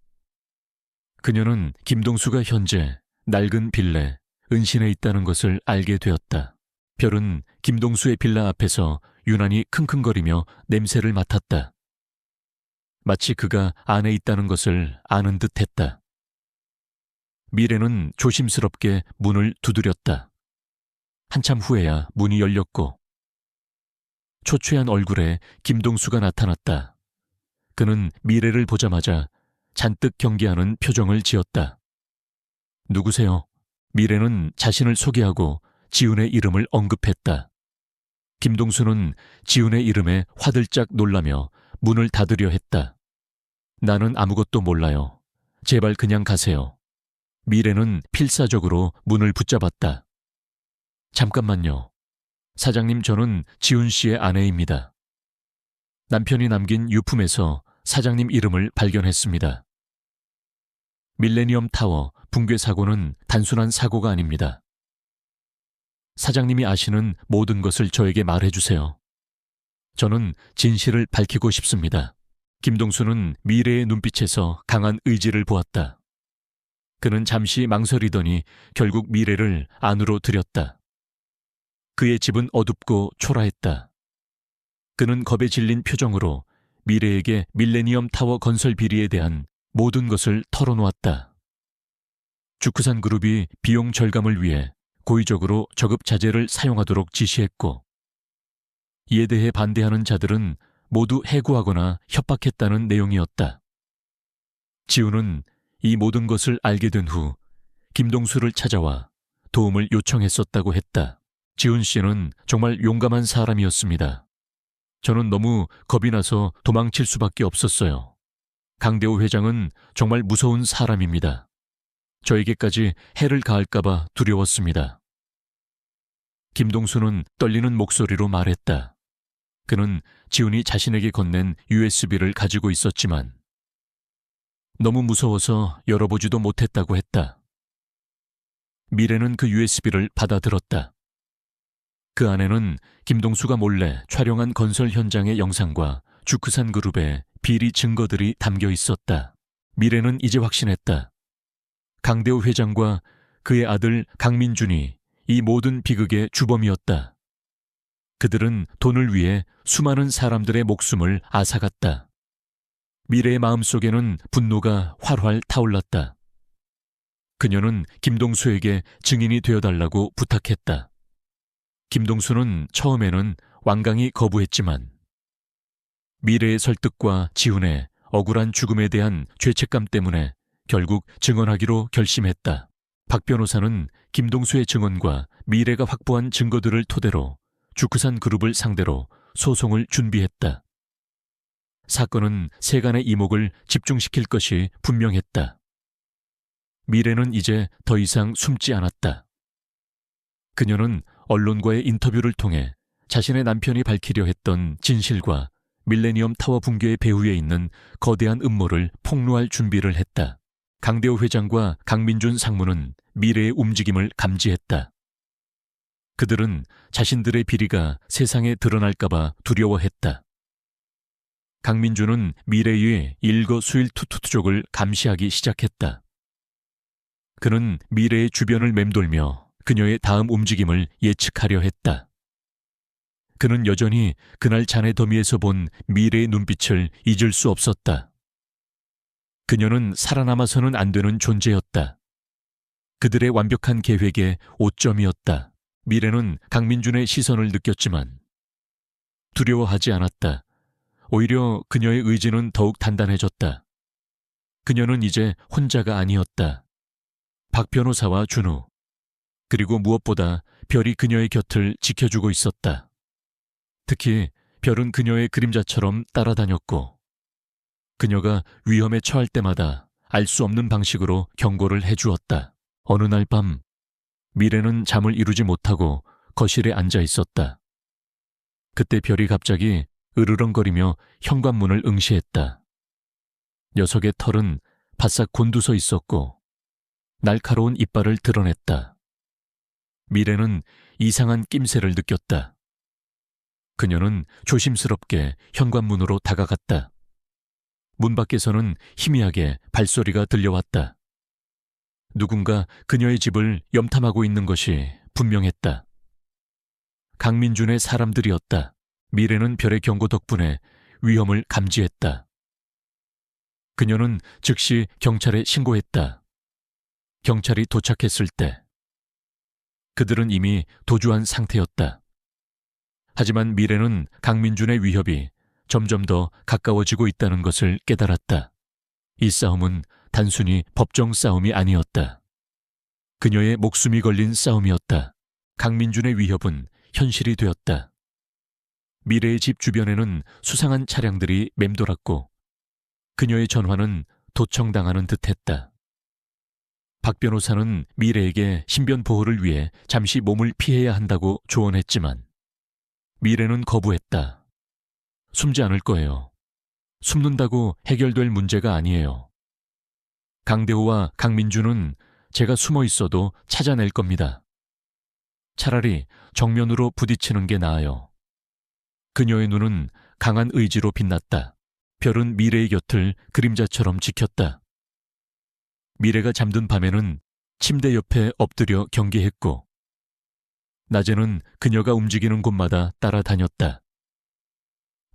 그녀는 김동수가 현재 낡은 빌레, 은신에 있다는 것을 알게 되었다. 별은 김동수의 빌라 앞에서 유난히 킁킁거리며 냄새를 맡았다. 마치 그가 안에 있다는 것을 아는 듯 했다. 미래는 조심스럽게 문을 두드렸다. 한참 후에야 문이 열렸고 초췌한 얼굴에 김동수가 나타났다. 그는 미래를 보자마자 잔뜩 경계하는 표정을 지었다. 누구세요? 미래는 자신을 소개하고 지훈의 이름을 언급했다. 김동수는 지훈의 이름에 화들짝 놀라며 문을 닫으려 했다. 나는 아무것도 몰라요. 제발 그냥 가세요. 미래는 필사적으로 문을 붙잡았다. 잠깐만요. 사장님, 저는 지훈 씨의 아내입니다. 남편이 남긴 유품에서 사장님 이름을 발견했습니다. 밀레니엄 타워 붕괴 사고는 단순한 사고가 아닙니다. 사장님이 아시는 모든 것을 저에게 말해주세요. 저는 진실을 밝히고 싶습니다. 김동수는 미래의 눈빛에서 강한 의지를 보았다. 그는 잠시 망설이더니 결국 미래를 안으로 들였다. 그의 집은 어둡고 초라했다. 그는 겁에 질린 표정으로 미래에게 밀레니엄 타워 건설 비리에 대한 모든 것을 털어놓았다. 주크산 그룹이 비용 절감을 위해 고의적으로 저급자재를 사용하도록 지시했고, 이에 대해 반대하는 자들은 모두 해고하거나 협박했다는 내용이었다. 지우는 이 모든 것을 알게 된 후 김동수를 찾아와 도움을 요청했었다고 했다. 지훈 씨는 정말 용감한 사람이었습니다. 저는 너무 겁이 나서 도망칠 수밖에 없었어요. 강대호 회장은 정말 무서운 사람입니다. 저에게까지 해를 가할까봐 두려웠습니다. 김동수는 떨리는 목소리로 말했다. 그는 지훈이 자신에게 건넨 USB를 가지고 있었지만 너무 무서워서 열어보지도 못했다고 했다. 미래는 그 USB를 받아들었다. 그 안에는 김동수가 몰래 촬영한 건설 현장의 영상과 주크산 그룹의 비리 증거들이 담겨 있었다. 미래는 이제 확신했다. 강대호 회장과 그의 아들 강민준이 이 모든 비극의 주범이었다. 그들은 돈을 위해 수많은 사람들의 목숨을 앗아갔다. 미래의 마음속에는 분노가 활활 타올랐다. 그녀는 김동수에게 증인이 되어달라고 부탁했다. 김동수는 처음에는 완강히 거부했지만 미래의 설득과 지훈의 억울한 죽음에 대한 죄책감 때문에 결국 증언하기로 결심했다. 박 변호사는 김동수의 증언과 미래가 확보한 증거들을 토대로 주크산 그룹을 상대로 소송을 준비했다. 사건은 세간의 이목을 집중시킬 것이 분명했다. 미래는 이제 더 이상 숨지 않았다. 그녀는 언론과의 인터뷰를 통해 자신의 남편이 밝히려 했던 진실과 밀레니엄 타워 붕괴의 배후에 있는 거대한 음모를 폭로할 준비를 했다. 강대호 회장과 강민준 상무는 미래의 움직임을 감지했다. 그들은 자신들의 비리가 세상에 드러날까봐 두려워했다. 강민준은 미래의 일거수일투투족을 감시하기 시작했다. 그는 미래의 주변을 맴돌며 그녀의 다음 움직임을 예측하려 했다. 그는 여전히 그날 잔해 더미에서 본 미래의 눈빛을 잊을 수 없었다. 그녀는 살아남아서는 안 되는 존재였다. 그들의 완벽한 계획의 오점이었다. 미래는 강민준의 시선을 느꼈지만 두려워하지 않았다. 오히려 그녀의 의지는 더욱 단단해졌다. 그녀는 이제 혼자가 아니었다. 박 변호사와 준우, 그리고 무엇보다 별이 그녀의 곁을 지켜주고 있었다. 특히 별은 그녀의 그림자처럼 따라다녔고 그녀가 위험에 처할 때마다 알 수 없는 방식으로 경고를 해주었다. 어느 날 밤 미래는 잠을 이루지 못하고 거실에 앉아 있었다. 그때 별이 갑자기 으르렁거리며 현관문을 응시했다. 녀석의 털은 바싹 곤두서 있었고 날카로운 이빨을 드러냈다. 미래는 이상한 낌새를 느꼈다. 그녀는 조심스럽게 현관문으로 다가갔다. 문 밖에서는 희미하게 발소리가 들려왔다. 누군가 그녀의 집을 염탐하고 있는 것이 분명했다. 강민준의 사람들이었다. 미래는 별의 경고 덕분에 위험을 감지했다. 그녀는 즉시 경찰에 신고했다. 경찰이 도착했을 때 그들은 이미 도주한 상태였다. 하지만 미래는 강민준의 위협이 점점 더 가까워지고 있다는 것을 깨달았다. 이 싸움은 단순히 법정 싸움이 아니었다. 그녀의 목숨이 걸린 싸움이었다. 강민준의 위협은 현실이 되었다. 미래의 집 주변에는 수상한 차량들이 맴돌았고 그녀의 전화는 도청당하는 듯했다. 박 변호사는 미래에게 신변 보호를 위해 잠시 몸을 피해야 한다고 조언했지만 미래는 거부했다. 숨지 않을 거예요. 숨는다고 해결될 문제가 아니에요. 강대호와 강민준은 제가 숨어 있어도 찾아낼 겁니다. 차라리 정면으로 부딪히는 게 나아요. 그녀의 눈은 강한 의지로 빛났다. 별은 미래의 곁을 그림자처럼 지켰다. 미래가 잠든 밤에는 침대 옆에 엎드려 경계했고, 낮에는 그녀가 움직이는 곳마다 따라다녔다.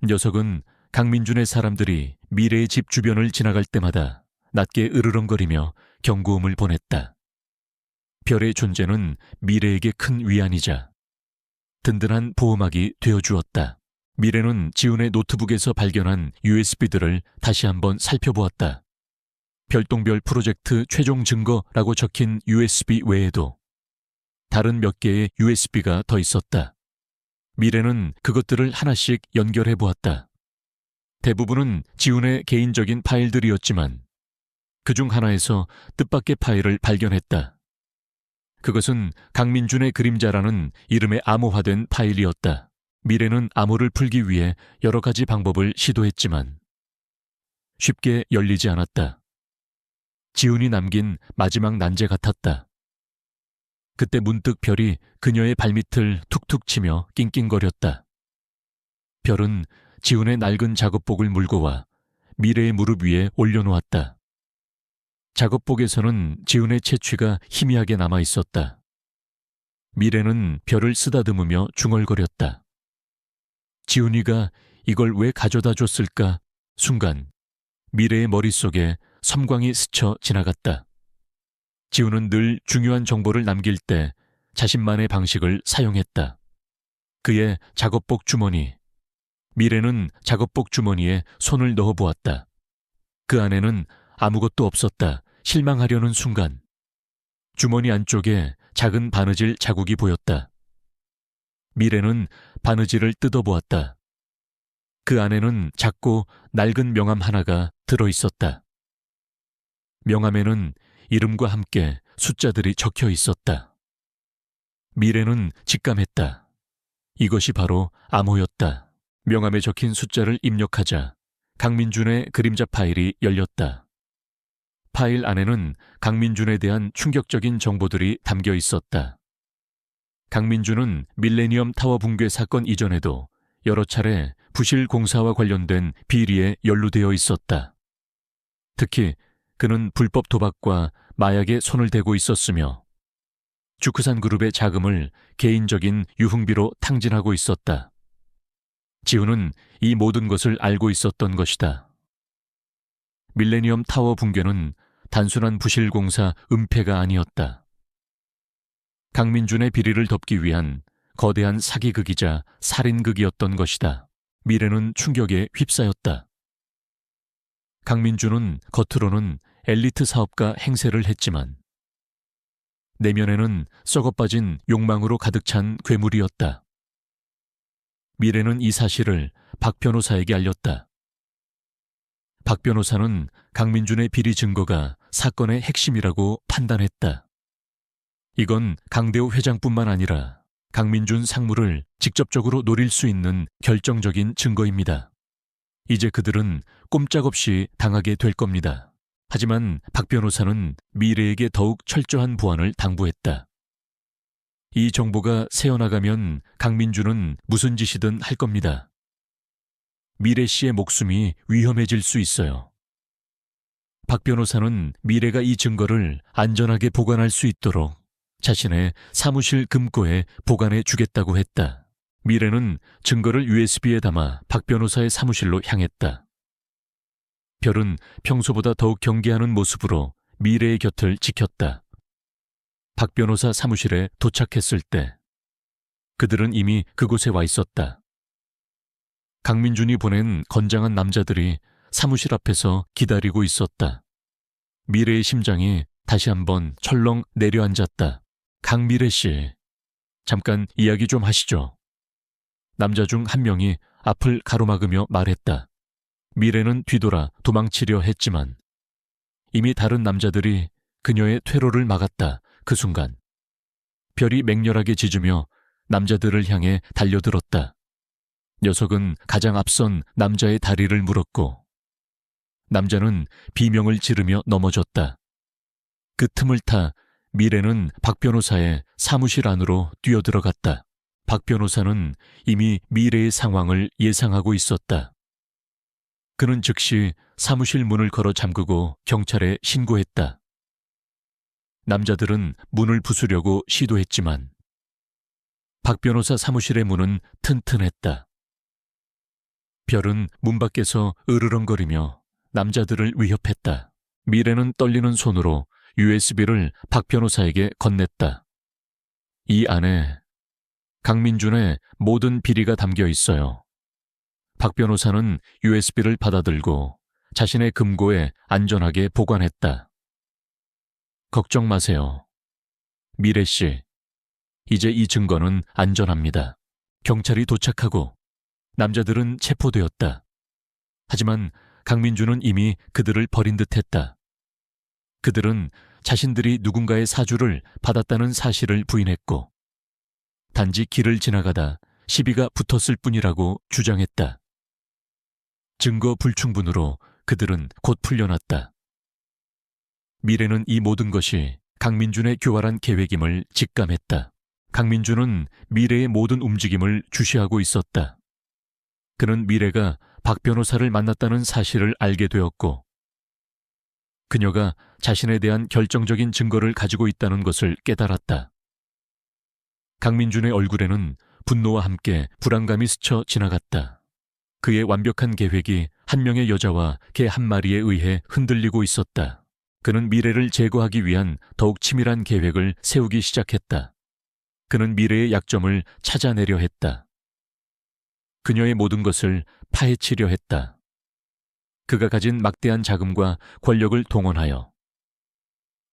녀석은 강민준의 사람들이 미래의 집 주변을 지나갈 때마다 낮게 으르렁거리며 경고음을 보냈다. 별의 존재는 미래에게 큰 위안이자 든든한 보호막이 되어주었다. 미래는 지훈의 노트북에서 발견한 USB들을 다시 한번 살펴보았다. 별똥별 프로젝트 최종 증거라고 적힌 USB 외에도 다른 몇 개의 USB가 더 있었다. 미래는 그것들을 하나씩 연결해 보았다. 대부분은 지훈의 개인적인 파일들이었지만 그중 하나에서 뜻밖의 파일을 발견했다. 그것은 강민준의 그림자라는 이름에 암호화된 파일이었다. 미래는 암호를 풀기 위해 여러 가지 방법을 시도했지만 쉽게 열리지 않았다. 지훈이 남긴 마지막 난제 같았다. 그때 문득 별이 그녀의 발밑을 툭툭 치며 낑낑거렸다. 별은 지훈의 낡은 작업복을 물고 와 미래의 무릎 위에 올려놓았다. 작업복에서는 지훈의 채취가 희미하게 남아 있었다. 미래는 별을 쓰다듬으며 중얼거렸다. 지훈이가 이걸 왜 가져다 줬을까? 순간 미래의 머릿속에 섬광이 스쳐 지나갔다. 지훈은 늘 중요한 정보를 남길 때 자신만의 방식을 사용했다. 그의 작업복 주머니. 미래는 작업복 주머니에 손을 넣어 보았다. 그 안에는 아무것도 없었다. 실망하려는 순간 주머니 안쪽에 작은 바느질 자국이 보였다. 미래는 바느질을 뜯어보았다. 그 안에는 작고 낡은 명함 하나가 들어있었다. 명함에는 이름과 함께 숫자들이 적혀 있었다. 미래는 직감했다. 이것이 바로 암호였다. 명함에 적힌 숫자를 입력하자 강민준의 그림자 파일이 열렸다. 파일 안에는 강민준에 대한 충격적인 정보들이 담겨 있었다. 강민준은 밀레니엄 타워 붕괴 사건 이전에도 여러 차례 부실 공사와 관련된 비리에 연루되어 있었다. 특히 그는 불법 도박과 마약에 손을 대고 있었으며 주크산 그룹의 자금을 개인적인 유흥비로 탕진하고 있었다. 지훈은 이 모든 것을 알고 있었던 것이다. 밀레니엄 타워 붕괴는 단순한 부실 공사 은폐가 아니었다. 강민준의 비리를 덮기 위한 거대한 사기극이자 살인극이었던 것이다. 미래는 충격에 휩싸였다. 강민준은 겉으로는 엘리트 사업가 행세를 했지만 내면에는 썩어빠진 욕망으로 가득 찬 괴물이었다. 미래는 이 사실을 박 변호사에게 알렸다. 박 변호사는 강민준의 비리 증거가 사건의 핵심이라고 판단했다. 이건 강대호 회장뿐만 아니라 강민준 상무를 직접적으로 노릴 수 있는 결정적인 증거입니다. 이제 그들은 꼼짝없이 당하게 될 겁니다. 하지만 박 변호사는 미래에게 더욱 철저한 보안을 당부했다. 이 정보가 새어나가면 강민준은 무슨 짓이든 할 겁니다. 미래 씨의 목숨이 위험해질 수 있어요. 박 변호사는 미래가 이 증거를 안전하게 보관할 수 있도록 자신의 사무실 금고에 보관해 주겠다고 했다. 미래는 증거를 USB에 담아 박 변호사의 사무실로 향했다. 별은 평소보다 더욱 경계하는 모습으로 미래의 곁을 지켰다. 박 변호사 사무실에 도착했을 때 그들은 이미 그곳에 와 있었다. 강민준이 보낸 건장한 남자들이 사무실 앞에서 기다리고 있었다. 미래의 심장이 다시 한번 철렁 내려앉았다. 강미래 씨, 잠깐 이야기 좀 하시죠. 남자 중 한 명이 앞을 가로막으며 말했다. 미래는 뒤돌아 도망치려 했지만 이미 다른 남자들이 그녀의 퇴로를 막았다. 그 순간 별이 맹렬하게 짖으며 남자들을 향해 달려들었다. 녀석은 가장 앞선 남자의 다리를 물었고 남자는 비명을 지르며 넘어졌다. 그 틈을 타 미래는 박 변호사의 사무실 안으로 뛰어들어갔다. 박 변호사는 이미 미래의 상황을 예상하고 있었다. 그는 즉시 사무실 문을 걸어 잠그고 경찰에 신고했다. 남자들은 문을 부수려고 시도했지만 박 변호사 사무실의 문은 튼튼했다. 별은 문 밖에서 으르렁거리며 남자들을 위협했다. 미래는 떨리는 손으로 USB를 박 변호사에게 건넸다. 이 안에 강민준의 모든 비리가 담겨 있어요. 박 변호사는 USB를 받아들고 자신의 금고에 안전하게 보관했다. 걱정 마세요. 미래 씨, 이제 이 증거는 안전합니다. 경찰이 도착하고 남자들은 체포되었다. 하지만 강민준은 이미 그들을 버린 듯했다. 그들은 자신들이 누군가의 사주를 받았다는 사실을 부인했고 단지 길을 지나가다 시비가 붙었을 뿐이라고 주장했다. 증거 불충분으로 그들은 곧 풀려났다. 미래는 이 모든 것이 강민준의 교활한 계획임을 직감했다. 강민준은 미래의 모든 움직임을 주시하고 있었다. 그는 미래가 박 변호사를 만났다는 사실을 알게 되었고 그녀가 자신에 대한 결정적인 증거를 가지고 있다는 것을 깨달았다. 강민준의 얼굴에는 분노와 함께 불안감이 스쳐 지나갔다. 그의 완벽한 계획이 한 명의 여자와 개 한 마리에 의해 흔들리고 있었다. 그는 미래를 제거하기 위한 더욱 치밀한 계획을 세우기 시작했다. 그는 미래의 약점을 찾아내려 했다. 그녀의 모든 것을 파헤치려 했다. 그가 가진 막대한 자금과 권력을 동원하여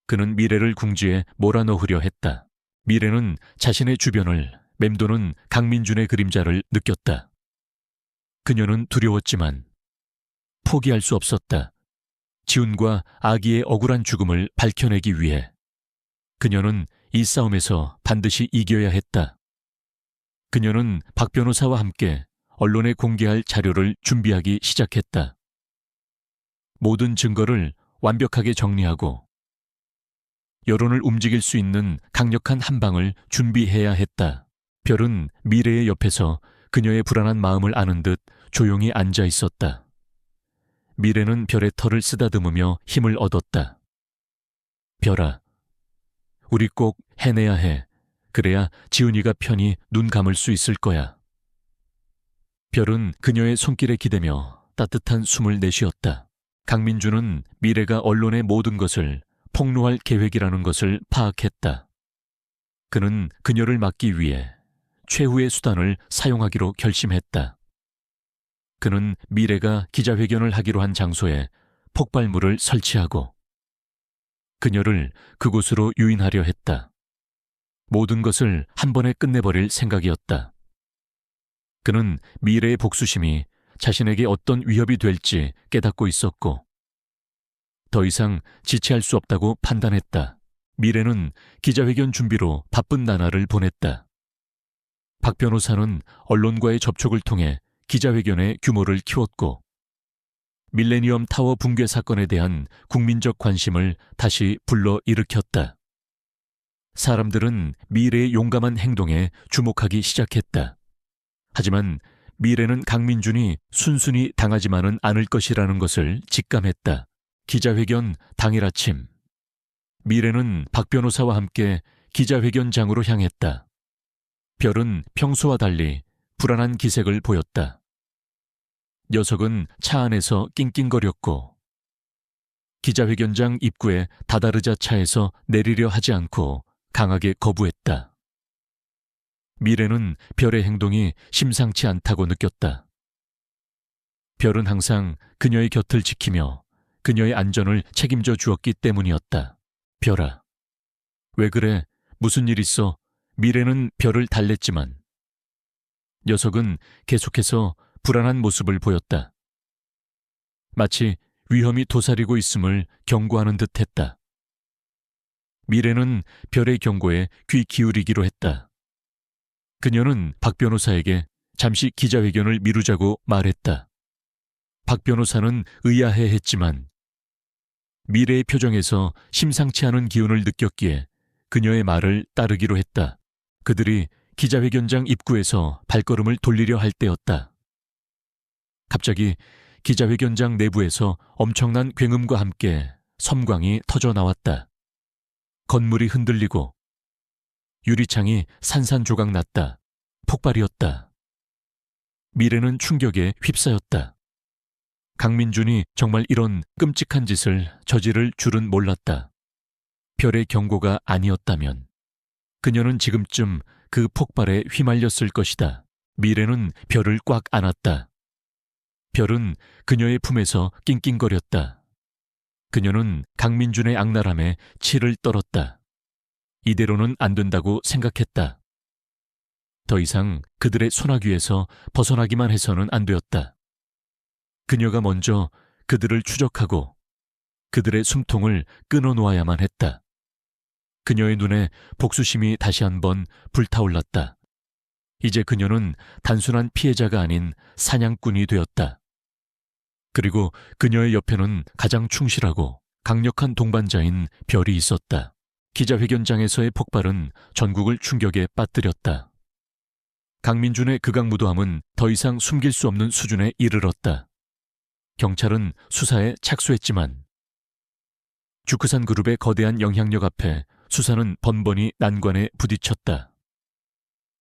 그는 미래를 궁지에 몰아넣으려 했다. 미래는 자신의 주변을 맴도는 강민준의 그림자를 느꼈다. 그녀는 두려웠지만 포기할 수 없었다. 지훈과 아기의 억울한 죽음을 밝혀내기 위해 그녀는 이 싸움에서 반드시 이겨야 했다. 그녀는 박 변호사와 함께 언론에 공개할 자료를 준비하기 시작했다. 모든 증거를 완벽하게 정리하고 여론을 움직일 수 있는 강력한 한 방을 준비해야 했다. 별은 미래의 옆에서 그녀의 불안한 마음을 아는 듯 조용히 앉아 있었다. 미래는 별의 털을 쓰다듬으며 힘을 얻었다. 별아, 우리 꼭 해내야 해. 그래야 지훈이가 편히 눈 감을 수 있을 거야. 별은 그녀의 손길에 기대며 따뜻한 숨을 내쉬었다. 강민준은 미래가 언론의 모든 것을 폭로할 계획이라는 것을 파악했다. 그는 그녀를 막기 위해 최후의 수단을 사용하기로 결심했다. 그는 미래가 기자회견을 하기로 한 장소에 폭발물을 설치하고 그녀를 그곳으로 유인하려 했다. 모든 것을 한 번에 끝내버릴 생각이었다. 그는 미래의 복수심이 자신에게 어떤 위협이 될지 깨닫고 있었고 더 이상 지체할 수 없다고 판단했다. 미래는 기자회견 준비로 바쁜 나날을 보냈다. 박 변호사는 언론과의 접촉을 통해 기자회견의 규모를 키웠고 밀레니엄 타워 붕괴 사건에 대한 국민적 관심을 다시 불러일으켰다. 사람들은 미래의 용감한 행동에 주목하기 시작했다. 하지만 미래는 강민준이 순순히 당하지만은 않을 것이라는 것을 직감했다. 기자회견 당일 아침, 미래는 박 변호사와 함께 기자회견장으로 향했다. 별은 평소와 달리 불안한 기색을 보였다. 녀석은 차 안에서 낑낑거렸고 기자회견장 입구에 다다르자 차에서 내리려 하지 않고 강하게 거부했다. 미래는 별의 행동이 심상치 않다고 느꼈다. 별은 항상 그녀의 곁을 지키며 그녀의 안전을 책임져 주었기 때문이었다. 별아, 왜 그래? 무슨 일 있어? 미래는 별을 달랬지만 녀석은 계속해서 불안한 모습을 보였다. 마치 위험이 도사리고 있음을 경고하는 듯했다. 미래는 별의 경고에 귀 기울이기로 했다. 그녀는 박 변호사에게 잠시 기자회견을 미루자고 말했다. 박 변호사는 의아해했지만 미래의 표정에서 심상치 않은 기운을 느꼈기에 그녀의 말을 따르기로 했다. 그들이 기자회견장 입구에서 발걸음을 돌리려 할 때였다. 갑자기 기자회견장 내부에서 엄청난 굉음과 함께 섬광이 터져 나왔다. 건물이 흔들리고 유리창이 산산조각 났다. 폭발이었다. 미래는 충격에 휩싸였다. 강민준이 정말 이런 끔찍한 짓을 저지를 줄은 몰랐다. 별의 경고가 아니었다면 그녀는 지금쯤 그 폭발에 휘말렸을 것이다. 미래는 별을 꽉 안았다. 별은 그녀의 품에서 낑낑거렸다. 그녀는 강민준의 악랄함에 치를 떨었다. 이대로는 안 된다고 생각했다. 더 이상 그들의 소나귀에서 벗어나기만 해서는 안 되었다. 그녀가 먼저 그들을 추적하고 그들의 숨통을 끊어놓아야만 했다. 그녀의 눈에 복수심이 다시 한번 불타올랐다. 이제 그녀는 단순한 피해자가 아닌 사냥꾼이 되었다. 그리고 그녀의 옆에는 가장 충실하고 강력한 동반자인 별이 있었다. 기자회견장에서의 폭발은 전국을 충격에 빠뜨렸다. 강민준의 극악무도함은 더 이상 숨길 수 없는 수준에 이르렀다. 경찰은 수사에 착수했지만 주크산 그룹의 거대한 영향력 앞에 수사는 번번이 난관에 부딪혔다.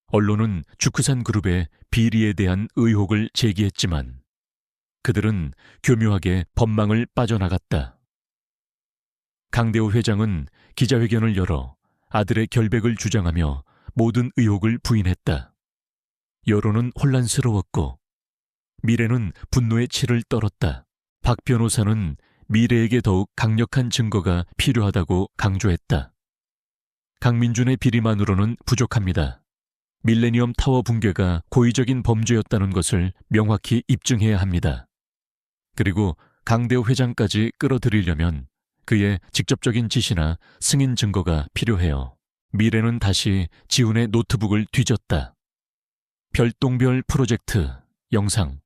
언론은 주크산 그룹의 비리에 대한 의혹을 제기했지만 그들은 교묘하게 법망을 빠져나갔다. 강대호 회장은 기자회견을 열어 아들의 결백을 주장하며 모든 의혹을 부인했다. 여론은 혼란스러웠고 미래는 분노의 치를 떨었다. 박 변호사는 미래에게 더욱 강력한 증거가 필요하다고 강조했다. 강민준의 비리만으로는 부족합니다. 밀레니엄 타워 붕괴가 고의적인 범죄였다는 것을 명확히 입증해야 합니다. 그리고 강대호 회장까지 끌어들이려면 그의 직접적인 지시나 승인 증거가 필요해요. 미래는 다시 지훈의 노트북을 뒤졌다. 별똥별 프로젝트 영상.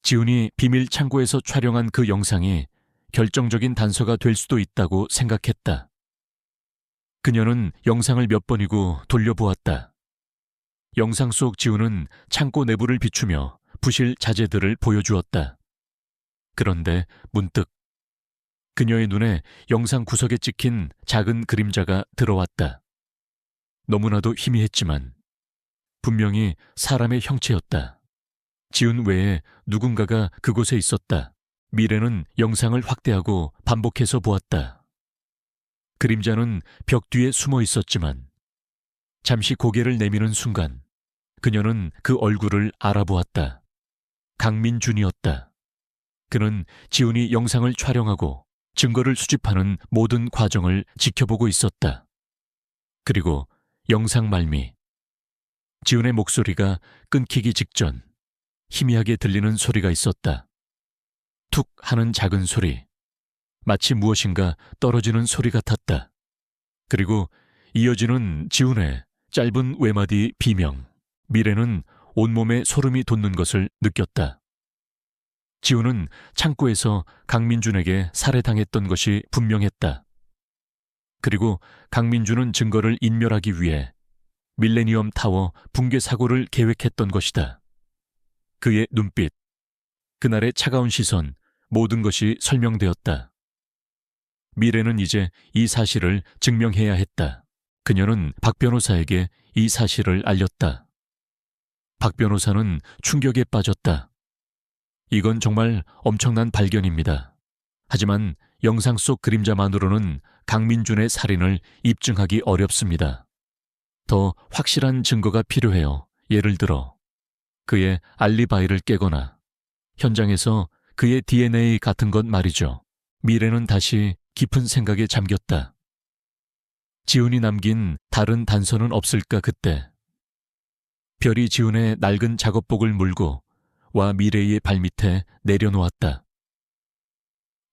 지훈이 비밀 창고에서 촬영한 그 영상이 결정적인 단서가 될 수도 있다고 생각했다. 그녀는 영상을 몇 번이고 돌려보았다. 영상 속 지훈은 창고 내부를 비추며 부실 자재들을 보여주었다. 그런데 문득 그녀의 눈에 영상 구석에 찍힌 작은 그림자가 들어왔다. 너무나도 희미했지만 분명히 사람의 형체였다. 지훈 외에 누군가가 그곳에 있었다. 미래는 영상을 확대하고 반복해서 보았다. 그림자는 벽 뒤에 숨어 있었지만 잠시 고개를 내미는 순간 그녀는 그 얼굴을 알아보았다. 강민준이었다. 그는 지훈이 영상을 촬영하고 증거를 수집하는 모든 과정을 지켜보고 있었다. 그리고 영상 말미. 지훈의 목소리가 끊기기 직전 희미하게 들리는 소리가 있었다. 툭 하는 작은 소리. 마치 무엇인가 떨어지는 소리 같았다. 그리고 이어지는 지훈의 짧은 외마디 비명. 미래는 온몸에 소름이 돋는 것을 느꼈다. 지훈은 창고에서 강민준에게 살해당했던 것이 분명했다. 그리고 강민준은 증거를 인멸하기 위해 밀레니엄 타워 붕괴 사고를 계획했던 것이다. 그의 눈빛, 그날의 차가운 시선, 모든 것이 설명되었다. 미래는 이제 이 사실을 증명해야 했다. 그녀는 박 변호사에게 이 사실을 알렸다. 박 변호사는 충격에 빠졌다. 이건 정말 엄청난 발견입니다. 하지만 영상 속 그림자만으로는 강민준의 살인을 입증하기 어렵습니다. 더 확실한 증거가 필요해요. 예를 들어 그의 알리바이를 깨거나 현장에서 그의 DNA 같은 것 말이죠. 미래는 다시 깊은 생각에 잠겼다. 지훈이 남긴 다른 단서는 없을까 그때. 별이 지훈의 낡은 작업복을 물고 와 미래의 발밑에 내려놓았다.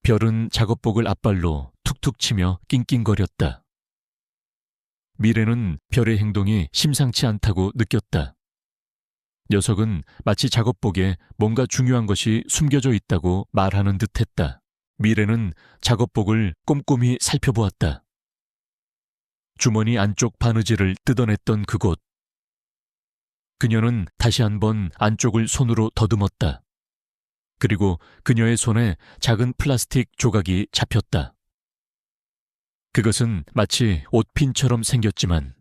별은 작업복을 앞발로 툭툭 치며 낑낑거렸다. 미래는 별의 행동이 심상치 않다고 느꼈다. 녀석은 마치 작업복에 뭔가 중요한 것이 숨겨져 있다고 말하는 듯했다. 미래는 작업복을 꼼꼼히 살펴보았다. 주머니 안쪽 바느질을 뜯어냈던 그곳. 그녀는 다시 한번 안쪽을 손으로 더듬었다. 그리고 그녀의 손에 작은 플라스틱 조각이 잡혔다. 그것은 마치 옷핀처럼 생겼지만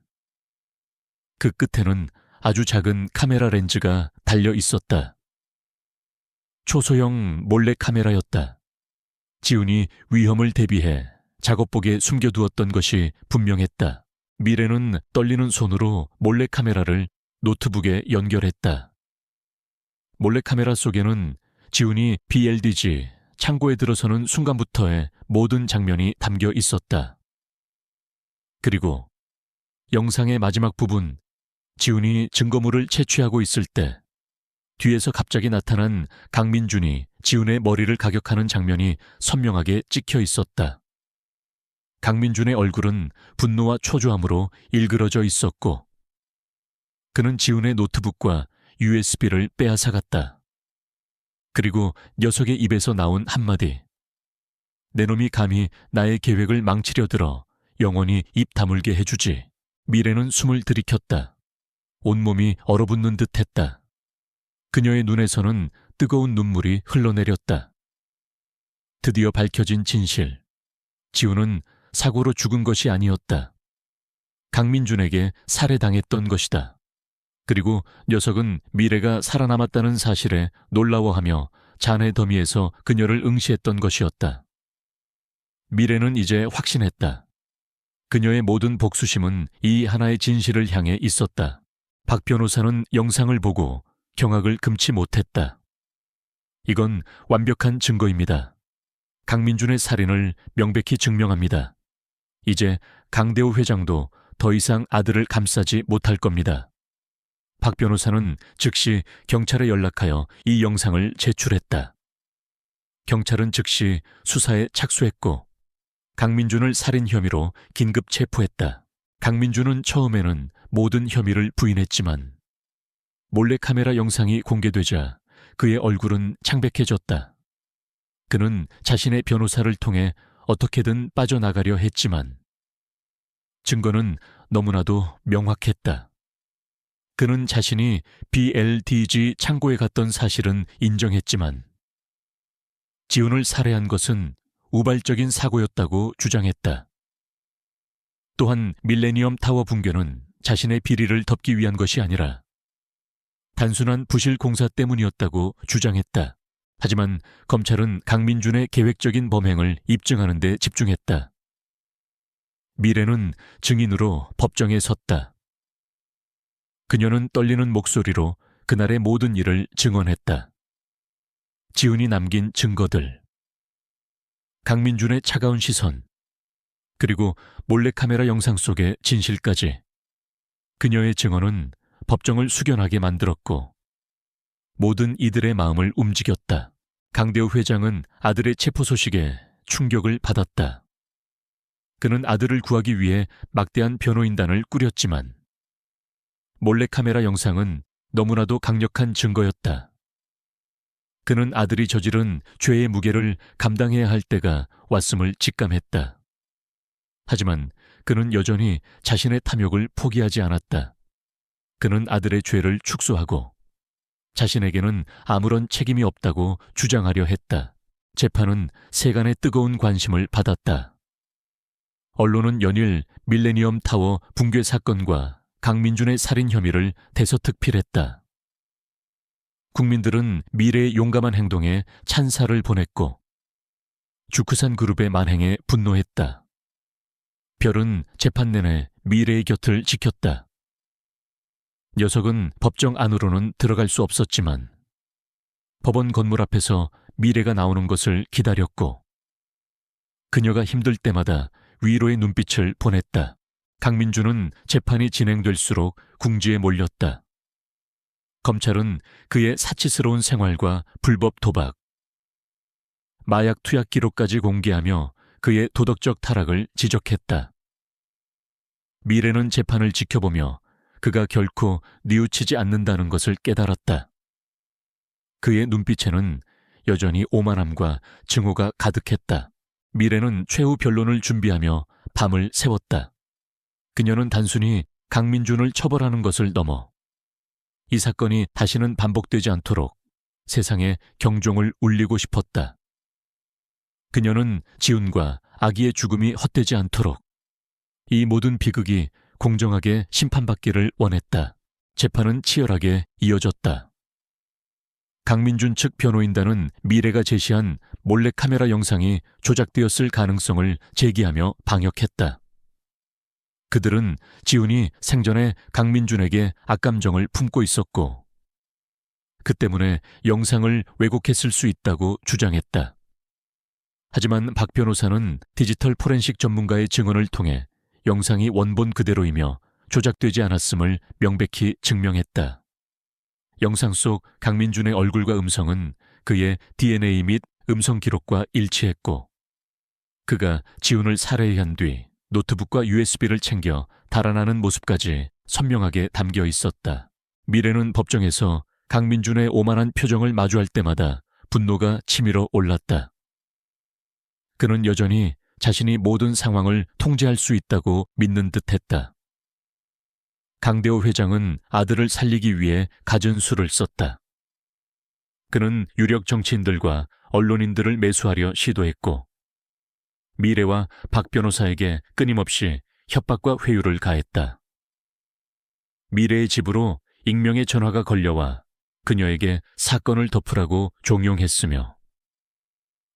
그 끝에는 아주 작은 카메라 렌즈가 달려 있었다. 초소형 몰래 카메라였다. 지훈이 위험을 대비해 작업복에 숨겨두었던 것이 분명했다. 미래는 떨리는 손으로 몰래 카메라를 노트북에 연결했다. 몰래 카메라 속에는 지훈이 BLDG 창고에 들어서는 순간부터의 모든 장면이 담겨 있었다. 그리고 영상의 마지막 부분, 지훈이 증거물을 채취하고 있을 때 뒤에서 갑자기 나타난 강민준이 지훈의 머리를 가격하는 장면이 선명하게 찍혀 있었다. 강민준의 얼굴은 분노와 초조함으로 일그러져 있었고 그는 지훈의 노트북과 USB를 빼앗아갔다. 그리고 녀석의 입에서 나온 한마디. 내 놈이 감히 나의 계획을 망치려 들어 영원히 입 다물게 해주지. 미래는 숨을 들이켰다. 온몸이 얼어붙는 듯 했다. 그녀의 눈에서는 뜨거운 눈물이 흘러내렸다. 드디어 밝혀진 진실. 지훈은 사고로 죽은 것이 아니었다. 강민준에게 살해당했던 것이다. 그리고 녀석은 미래가 살아남았다는 사실에 놀라워하며 잔해 더미에서 그녀를 응시했던 것이었다. 미래는 이제 확신했다. 그녀의 모든 복수심은 이 하나의 진실을 향해 있었다. 박 변호사는 영상을 보고 경악을 금치 못했다. 이건 완벽한 증거입니다. 강민준의 살인을 명백히 증명합니다. 이제 강대호 회장도 더 이상 아들을 감싸지 못할 겁니다. 박 변호사는 즉시 경찰에 연락하여 이 영상을 제출했다. 경찰은 즉시 수사에 착수했고 강민준을 살인 혐의로 긴급 체포했다. 강민준은 처음에는 모든 혐의를 부인했지만 몰래카메라 영상이 공개되자 그의 얼굴은 창백해졌다. 그는 자신의 변호사를 통해 어떻게든 빠져나가려 했지만 증거는 너무나도 명확했다. 그는 자신이 BLDG 창고에 갔던 사실은 인정했지만 지훈을 살해한 것은 우발적인 사고였다고 주장했다. 또한 밀레니엄 타워 붕괴는 자신의 비리를 덮기 위한 것이 아니라 단순한 부실 공사 때문이었다고 주장했다. 하지만 검찰은 강민준의 계획적인 범행을 입증하는 데 집중했다. 미래는 증인으로 법정에 섰다. 그녀는 떨리는 목소리로 그날의 모든 일을 증언했다. 지훈이 남긴 증거들, 강민준의 차가운 시선, 그리고 몰래카메라 영상 속의 진실까지. 그녀의 증언은 법정을 숙연하게 만들었고 모든 이들의 마음을 움직였다. 강대호 회장은 아들의 체포 소식에 충격을 받았다. 그는 아들을 구하기 위해 막대한 변호인단을 꾸렸지만 몰래카메라 영상은 너무나도 강력한 증거였다. 그는 아들이 저지른 죄의 무게를 감당해야 할 때가 왔음을 직감했다. 하지만 그는 여전히 자신의 탐욕을 포기하지 않았다. 그는 아들의 죄를 축소하고 자신에게는 아무런 책임이 없다고 주장하려 했다. 재판은 세간의 뜨거운 관심을 받았다. 언론은 연일 밀레니엄 타워 붕괴 사건과 강민준의 살인 혐의를 대서특필했다. 국민들은 미래의 용감한 행동에 찬사를 보냈고 주크산 그룹의 만행에 분노했다. 별은 재판 내내 미래의 곁을 지켰다. 녀석은 법정 안으로는 들어갈 수 없었지만 법원 건물 앞에서 미래가 나오는 것을 기다렸고 그녀가 힘들 때마다 위로의 눈빛을 보냈다. 강민준은 재판이 진행될수록 궁지에 몰렸다. 검찰은 그의 사치스러운 생활과 불법 도박, 마약 투약 기록까지 공개하며 그의 도덕적 타락을 지적했다. 미래는 재판을 지켜보며 그가 결코 뉘우치지 않는다는 것을 깨달았다. 그의 눈빛에는 여전히 오만함과 증오가 가득했다. 미래는 최후 변론을 준비하며 밤을 새웠다. 그녀는 단순히 강민준을 처벌하는 것을 넘어 이 사건이 다시는 반복되지 않도록 세상에 경종을 울리고 싶었다. 그녀는 지훈과 아기의 죽음이 헛되지 않도록 이 모든 비극이 공정하게 심판받기를 원했다. 재판은 치열하게 이어졌다. 강민준 측 변호인단은 미래가 제시한 몰래카메라 영상이 조작되었을 가능성을 제기하며 방역했다. 그들은 지훈이 생전에 강민준에게 악감정을 품고 있었고 그 때문에 영상을 왜곡했을 수 있다고 주장했다. 하지만 박 변호사는 디지털 포렌식 전문가의 증언을 통해 영상이 원본 그대로이며 조작되지 않았음을 명백히 증명했다. 영상 속 강민준의 얼굴과 음성은 그의 DNA 및 음성 기록과 일치했고 그가 지훈을 살해한 뒤 노트북과 USB를 챙겨 달아나는 모습까지 선명하게 담겨 있었다. 미래는 법정에서 강민준의 오만한 표정을 마주할 때마다 분노가 치밀어 올랐다. 그는 여전히 자신이 모든 상황을 통제할 수 있다고 믿는 듯했다. 강대호 회장은 아들을 살리기 위해 갖은 수를 썼다. 그는 유력 정치인들과 언론인들을 매수하려 시도했고 미래와 박 변호사에게 끊임없이 협박과 회유를 가했다. 미래의 집으로 익명의 전화가 걸려와 그녀에게 사건을 덮으라고 종용했으며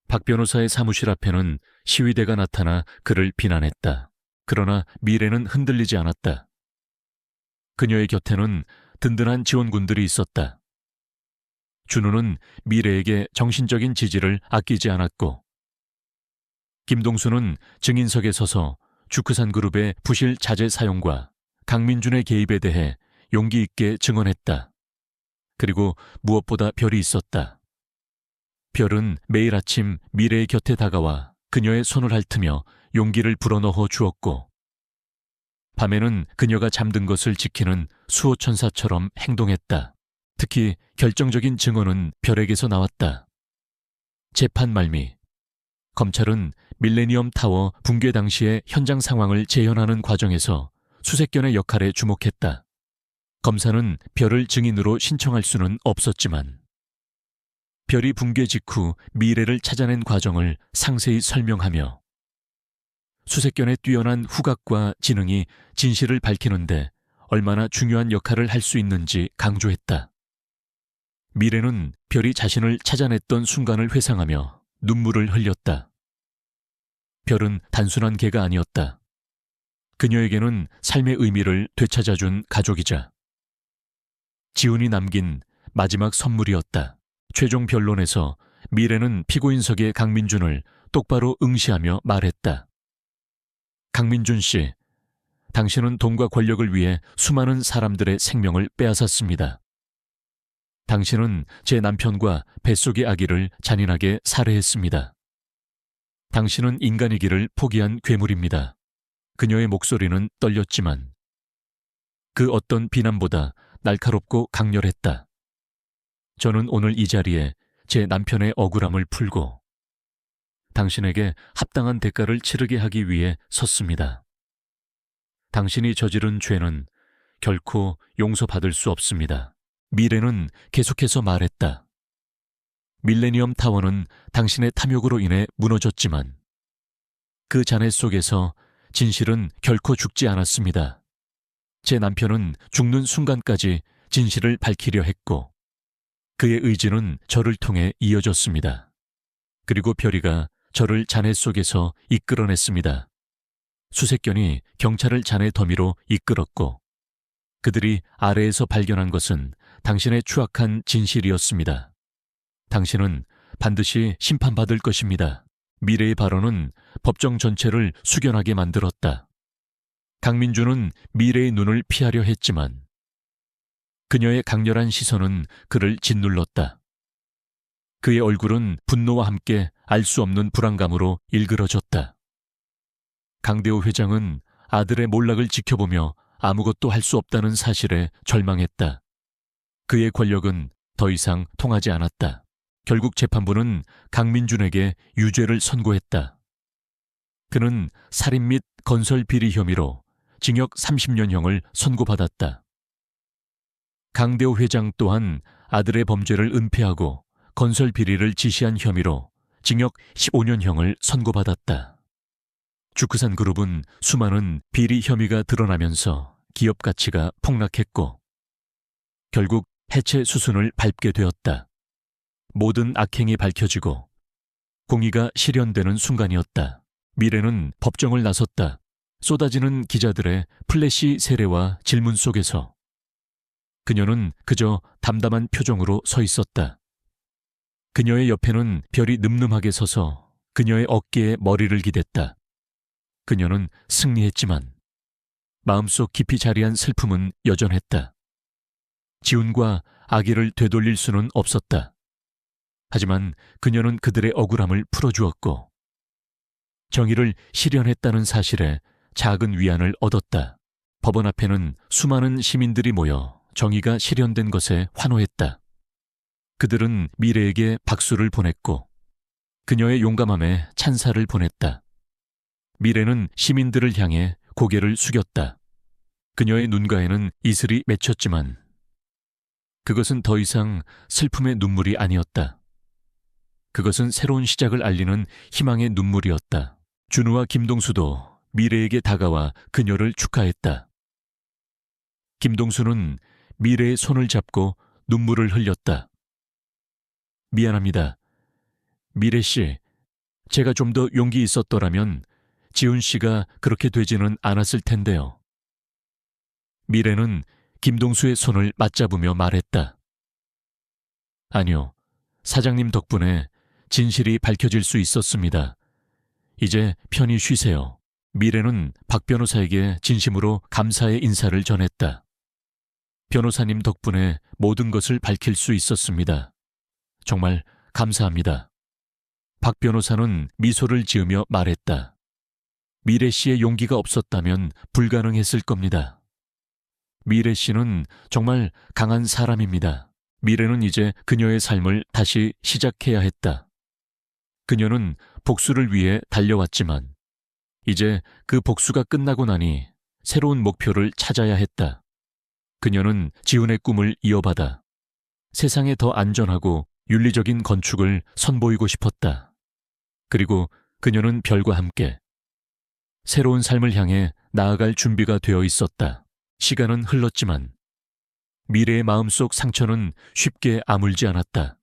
박 변호사의 사무실 앞에는 시위대가 나타나 그를 비난했다. 그러나 미래는 흔들리지 않았다. 그녀의 곁에는 든든한 지원군들이 있었다. 준우는 미래에게 정신적인 지지를 아끼지 않았고 김동수는 증인석에 서서 주크산 그룹의 부실 자재 사용과 강민준의 개입에 대해 용기 있게 증언했다. 그리고 무엇보다 별이 있었다. 별은 매일 아침 미래의 곁에 다가와 그녀의 손을 핥으며 용기를 불어넣어 주었고 밤에는 그녀가 잠든 것을 지키는 수호천사처럼 행동했다. 특히 결정적인 증언은 별에게서 나왔다. 재판 말미 검찰은 밀레니엄 타워 붕괴 당시의 현장 상황을 재현하는 과정에서 수색견의 역할에 주목했다. 검사는 별을 증인으로 신청할 수는 없었지만 별이 붕괴 직후 미래를 찾아낸 과정을 상세히 설명하며 수색견의 뛰어난 후각과 지능이 진실을 밝히는데 얼마나 중요한 역할을 할 수 있는지 강조했다. 미래는 별이 자신을 찾아냈던 순간을 회상하며 눈물을 흘렸다. 별은 단순한 개가 아니었다. 그녀에게는 삶의 의미를 되찾아준 가족이자 지훈이 남긴 마지막 선물이었다. 최종 변론에서 미래는 피고인석의 강민준을 똑바로 응시하며 말했다. 강민준 씨, 당신은 돈과 권력을 위해 수많은 사람들의 생명을 빼앗았습니다. 당신은 제 남편과 뱃속의 아기를 잔인하게 살해했습니다. 당신은 인간이기를 포기한 괴물입니다. 그녀의 목소리는 떨렸지만 그 어떤 비난보다 날카롭고 강렬했다. 저는 오늘 이 자리에 제 남편의 억울함을 풀고 당신에게 합당한 대가를 치르게 하기 위해 섰습니다. 당신이 저지른 죄는 결코 용서받을 수 없습니다. 미래는 계속해서 말했다. 밀레니엄 타워는 당신의 탐욕으로 인해 무너졌지만 그 잔해 속에서 진실은 결코 죽지 않았습니다. 제 남편은 죽는 순간까지 진실을 밝히려 했고 그의 의지는 저를 통해 이어졌습니다. 그리고 별이가 저를 잔해 속에서 이끌어냈습니다. 수색견이 경찰을 잔해 더미로 이끌었고 그들이 아래에서 발견한 것은 당신의 추악한 진실이었습니다. 당신은 반드시 심판받을 것입니다. 미래의 발언은 법정 전체를 숙연하게 만들었다. 강민준은 미래의 눈을 피하려 했지만 그녀의 강렬한 시선은 그를 짓눌렀다. 그의 얼굴은 분노와 함께 알 수 없는 불안감으로 일그러졌다. 강대호 회장은 아들의 몰락을 지켜보며 아무것도 할 수 없다는 사실에 절망했다. 그의 권력은 더 이상 통하지 않았다. 결국 재판부는 강민준에게 유죄를 선고했다. 그는 살인 및 건설 비리 혐의로 징역 30년형을 선고받았다. 강대호 회장 또한 아들의 범죄를 은폐하고 건설 비리를 지시한 혐의로 징역 15년형을 선고받았다. 주크산 그룹은 수많은 비리 혐의가 드러나면서 기업 가치가 폭락했고 결국 해체 수순을 밟게 되었다. 모든 악행이 밝혀지고 공의가 실현되는 순간이었다. 미래는 법정을 나섰다. 쏟아지는 기자들의 플래시 세례와 질문 속에서 그녀는 그저 담담한 표정으로 서 있었다. 그녀의 옆에는 별이 늠름하게 서서 그녀의 어깨에 머리를 기댔다. 그녀는 승리했지만 마음속 깊이 자리한 슬픔은 여전했다. 지훈과 아기를 되돌릴 수는 없었다. 하지만 그녀는 그들의 억울함을 풀어주었고 정의를 실현했다는 사실에 작은 위안을 얻었다. 법원 앞에는 수많은 시민들이 모여 정의가 실현된 것에 환호했다. 그들은 미래에게 박수를 보냈고 그녀의 용감함에 찬사를 보냈다. 미래는 시민들을 향해 고개를 숙였다. 그녀의 눈가에는 이슬이 맺혔지만 그것은 더 이상 슬픔의 눈물이 아니었다. 그것은 새로운 시작을 알리는 희망의 눈물이었다. 준우와 김동수도 미래에게 다가와 그녀를 축하했다. 김동수는 미래의 손을 잡고 눈물을 흘렸다. 미안합니다. 미래 씨, 제가 좀 더 용기 있었더라면 지훈 씨가 그렇게 되지는 않았을 텐데요. 미래는 김동수의 손을 맞잡으며 말했다. 아니요, 사장님 덕분에 진실이 밝혀질 수 있었습니다. 이제 편히 쉬세요. 미래는 박 변호사에게 진심으로 감사의 인사를 전했다. 변호사님 덕분에 모든 것을 밝힐 수 있었습니다. 정말 감사합니다. 박 변호사는 미소를 지으며 말했다. 미래 씨의 용기가 없었다면 불가능했을 겁니다. 미래 씨는 정말 강한 사람입니다. 미래는 이제 그녀의 삶을 다시 시작해야 했다. 그녀는 복수를 위해 달려왔지만 이제 그 복수가 끝나고 나니 새로운 목표를 찾아야 했다. 그녀는 지훈의 꿈을 이어받아 세상에 더 안전하고 윤리적인 건축을 선보이고 싶었다. 그리고 그녀는 별과 함께 새로운 삶을 향해 나아갈 준비가 되어 있었다. 시간은 흘렀지만 미래의 마음속 상처는 쉽게 아물지 않았다.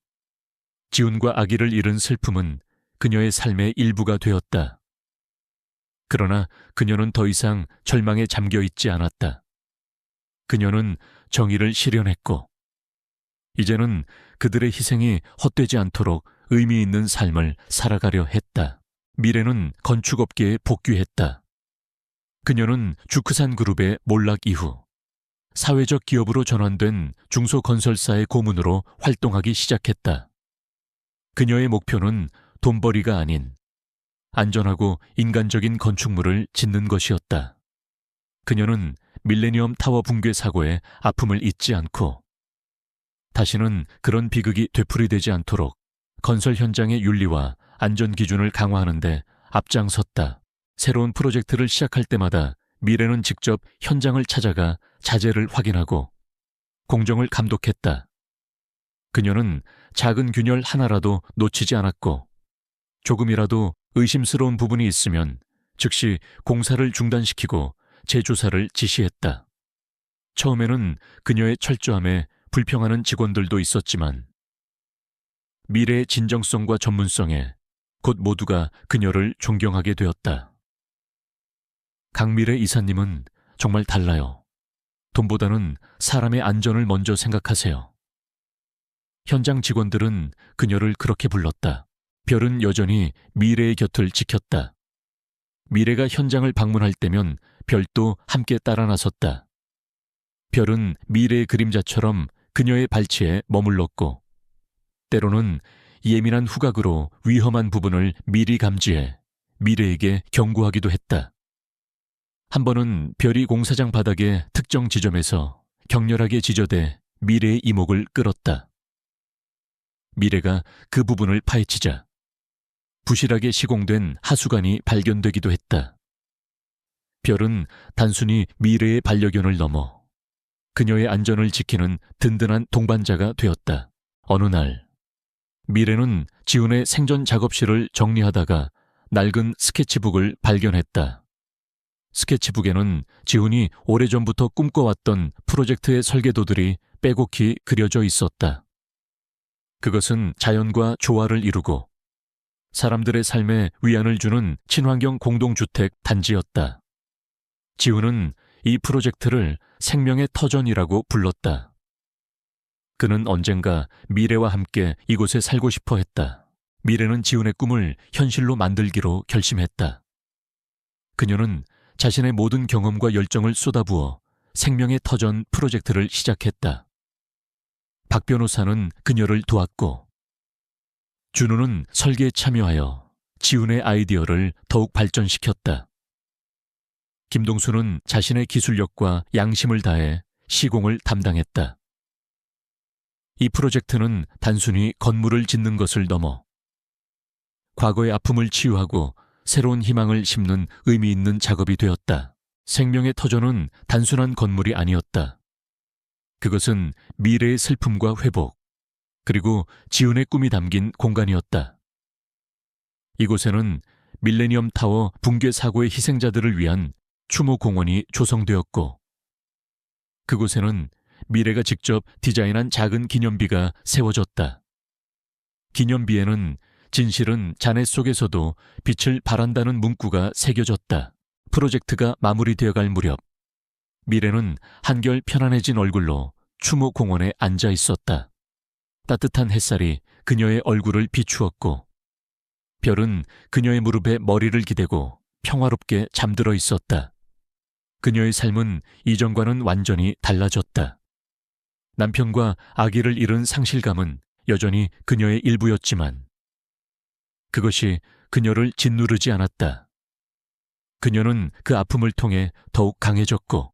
지훈과 아기를 잃은 슬픔은 그녀의 삶의 일부가 되었다. 그러나 그녀는 더 이상 절망에 잠겨 있지 않았다. 그녀는 정의를 실현했고 이제는 그들의 희생이 헛되지 않도록 의미 있는 삶을 살아가려 했다. 미래는 건축업계에 복귀했다. 그녀는 주크산 그룹의 몰락 이후 사회적 기업으로 전환된 중소건설사의 고문으로 활동하기 시작했다. 그녀의 목표는 돈벌이가 아닌 안전하고 인간적인 건축물을 짓는 것이었다. 그녀는 밀레니엄 타워 붕괴 사고의 아픔을 잊지 않고 다시는 그런 비극이 되풀이되지 않도록 건설 현장의 윤리와 안전 기준을 강화하는 데 앞장섰다. 새로운 프로젝트를 시작할 때마다 미래는 직접 현장을 찾아가 자재를 확인하고 공정을 감독했다. 그녀는 작은 균열 하나라도 놓치지 않았고 조금이라도 의심스러운 부분이 있으면 즉시 공사를 중단시키고 재조사를 지시했다. 처음에는 그녀의 철저함에 불평하는 직원들도 있었지만 미래의 진정성과 전문성에 곧 모두가 그녀를 존경하게 되었다. 강미래 이사님은 정말 달라요. 돈보다는 사람의 안전을 먼저 생각하세요. 현장 직원들은 그녀를 그렇게 불렀다. 별은 여전히 미래의 곁을 지켰다. 미래가 현장을 방문할 때면 별도 함께 따라 나섰다. 별은 미래의 그림자처럼 그녀의 발치에 머물렀고 때로는 예민한 후각으로 위험한 부분을 미리 감지해 미래에게 경고하기도 했다. 한 번은 별이 공사장 바닥의 특정 지점에서 격렬하게 지저대 미래의 이목을 끌었다. 미래가 그 부분을 파헤치자 부실하게 시공된 하수관이 발견되기도 했다. 별은 단순히 미래의 반려견을 넘어 그녀의 안전을 지키는 든든한 동반자가 되었다. 어느 날 미래는 지훈의 생전 작업실을 정리하다가 낡은 스케치북을 발견했다. 스케치북에는 지훈이 오래전부터 꿈꿔왔던 프로젝트의 설계도들이 빼곡히 그려져 있었다. 그것은 자연과 조화를 이루고 사람들의 삶에 위안을 주는 친환경 공동주택 단지였다. 지훈은 이 프로젝트를 생명의 터전이라고 불렀다. 그는 언젠가 미래와 함께 이곳에 살고 싶어 했다. 미래는 지훈의 꿈을 현실로 만들기로 결심했다. 그녀는 자신의 모든 경험과 열정을 쏟아부어 생명의 터전 프로젝트를 시작했다. 박 변호사는 그녀를 도왔고, 준우는 설계에 참여하여 지훈의 아이디어를 더욱 발전시켰다. 김동수는 자신의 기술력과 양심을 다해 시공을 담당했다. 이 프로젝트는 단순히 건물을 짓는 것을 넘어 과거의 아픔을 치유하고 새로운 희망을 심는 의미 있는 작업이 되었다. 생명의 터전은 단순한 건물이 아니었다. 그것은 미래의 슬픔과 회복, 그리고 지훈의 꿈이 담긴 공간이었다. 이곳에는 밀레니엄 타워 붕괴 사고의 희생자들을 위한 추모 공원이 조성되었고, 그곳에는 미래가 직접 디자인한 작은 기념비가 세워졌다. 기념비에는 진실은 잔해 속에서도 빛을 발한다는 문구가 새겨졌다. 프로젝트가 마무리되어갈 무렵, 미래는 한결 편안해진 얼굴로 추모 공원에 앉아 있었다. 따뜻한 햇살이 그녀의 얼굴을 비추었고, 별은 그녀의 무릎에 머리를 기대고 평화롭게 잠들어 있었다. 그녀의 삶은 이전과는 완전히 달라졌다. 남편과 아기를 잃은 상실감은 여전히 그녀의 일부였지만 그것이 그녀를 짓누르지 않았다. 그녀는 그 아픔을 통해 더욱 강해졌고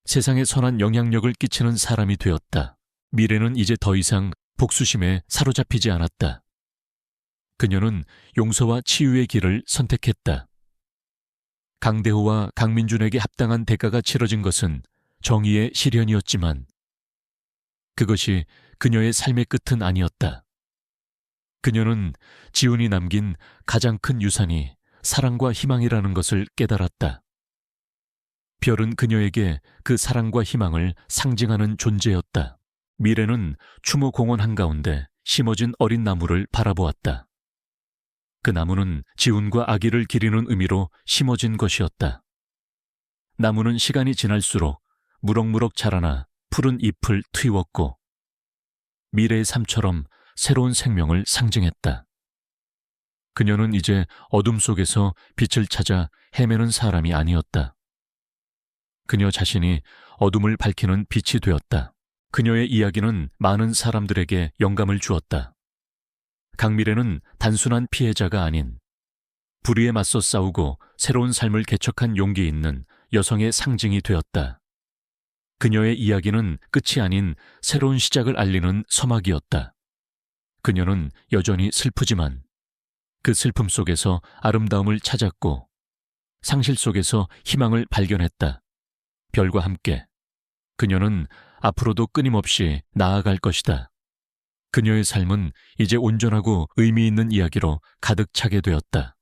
세상에 선한 영향력을 끼치는 사람이 되었다. 미래는 이제 더 이상 복수심에 사로잡히지 않았다. 그녀는 용서와 치유의 길을 선택했다. 강대호와 강민준에게 합당한 대가가 치러진 것은 정의의 실현이었지만 그것이 그녀의 삶의 끝은 아니었다. 그녀는 지훈이 남긴 가장 큰 유산이 사랑과 희망이라는 것을 깨달았다. 별은 그녀에게 그 사랑과 희망을 상징하는 존재였다. 미래는 추모 공원 한가운데 심어진 어린 나무를 바라보았다. 그 나무는 지훈과 아기를 기리는 의미로 심어진 것이었다. 나무는 시간이 지날수록 무럭무럭 자라나 푸른 잎을 트이웠고 미래의 삶처럼 새로운 생명을 상징했다. 그녀는 이제 어둠 속에서 빛을 찾아 헤매는 사람이 아니었다. 그녀 자신이 어둠을 밝히는 빛이 되었다. 그녀의 이야기는 많은 사람들에게 영감을 주었다. 강미래는 단순한 피해자가 아닌 불의에 맞서 싸우고 새로운 삶을 개척한 용기 있는 여성의 상징이 되었다. 그녀의 이야기는 끝이 아닌 새로운 시작을 알리는 서막이었다. 그녀는 여전히 슬프지만 그 슬픔 속에서 아름다움을 찾았고 상실 속에서 희망을 발견했다. 별과 함께 그녀는 앞으로도 끊임없이 나아갈 것이다. 그녀의 삶은 이제 온전하고 의미 있는 이야기로 가득 차게 되었다.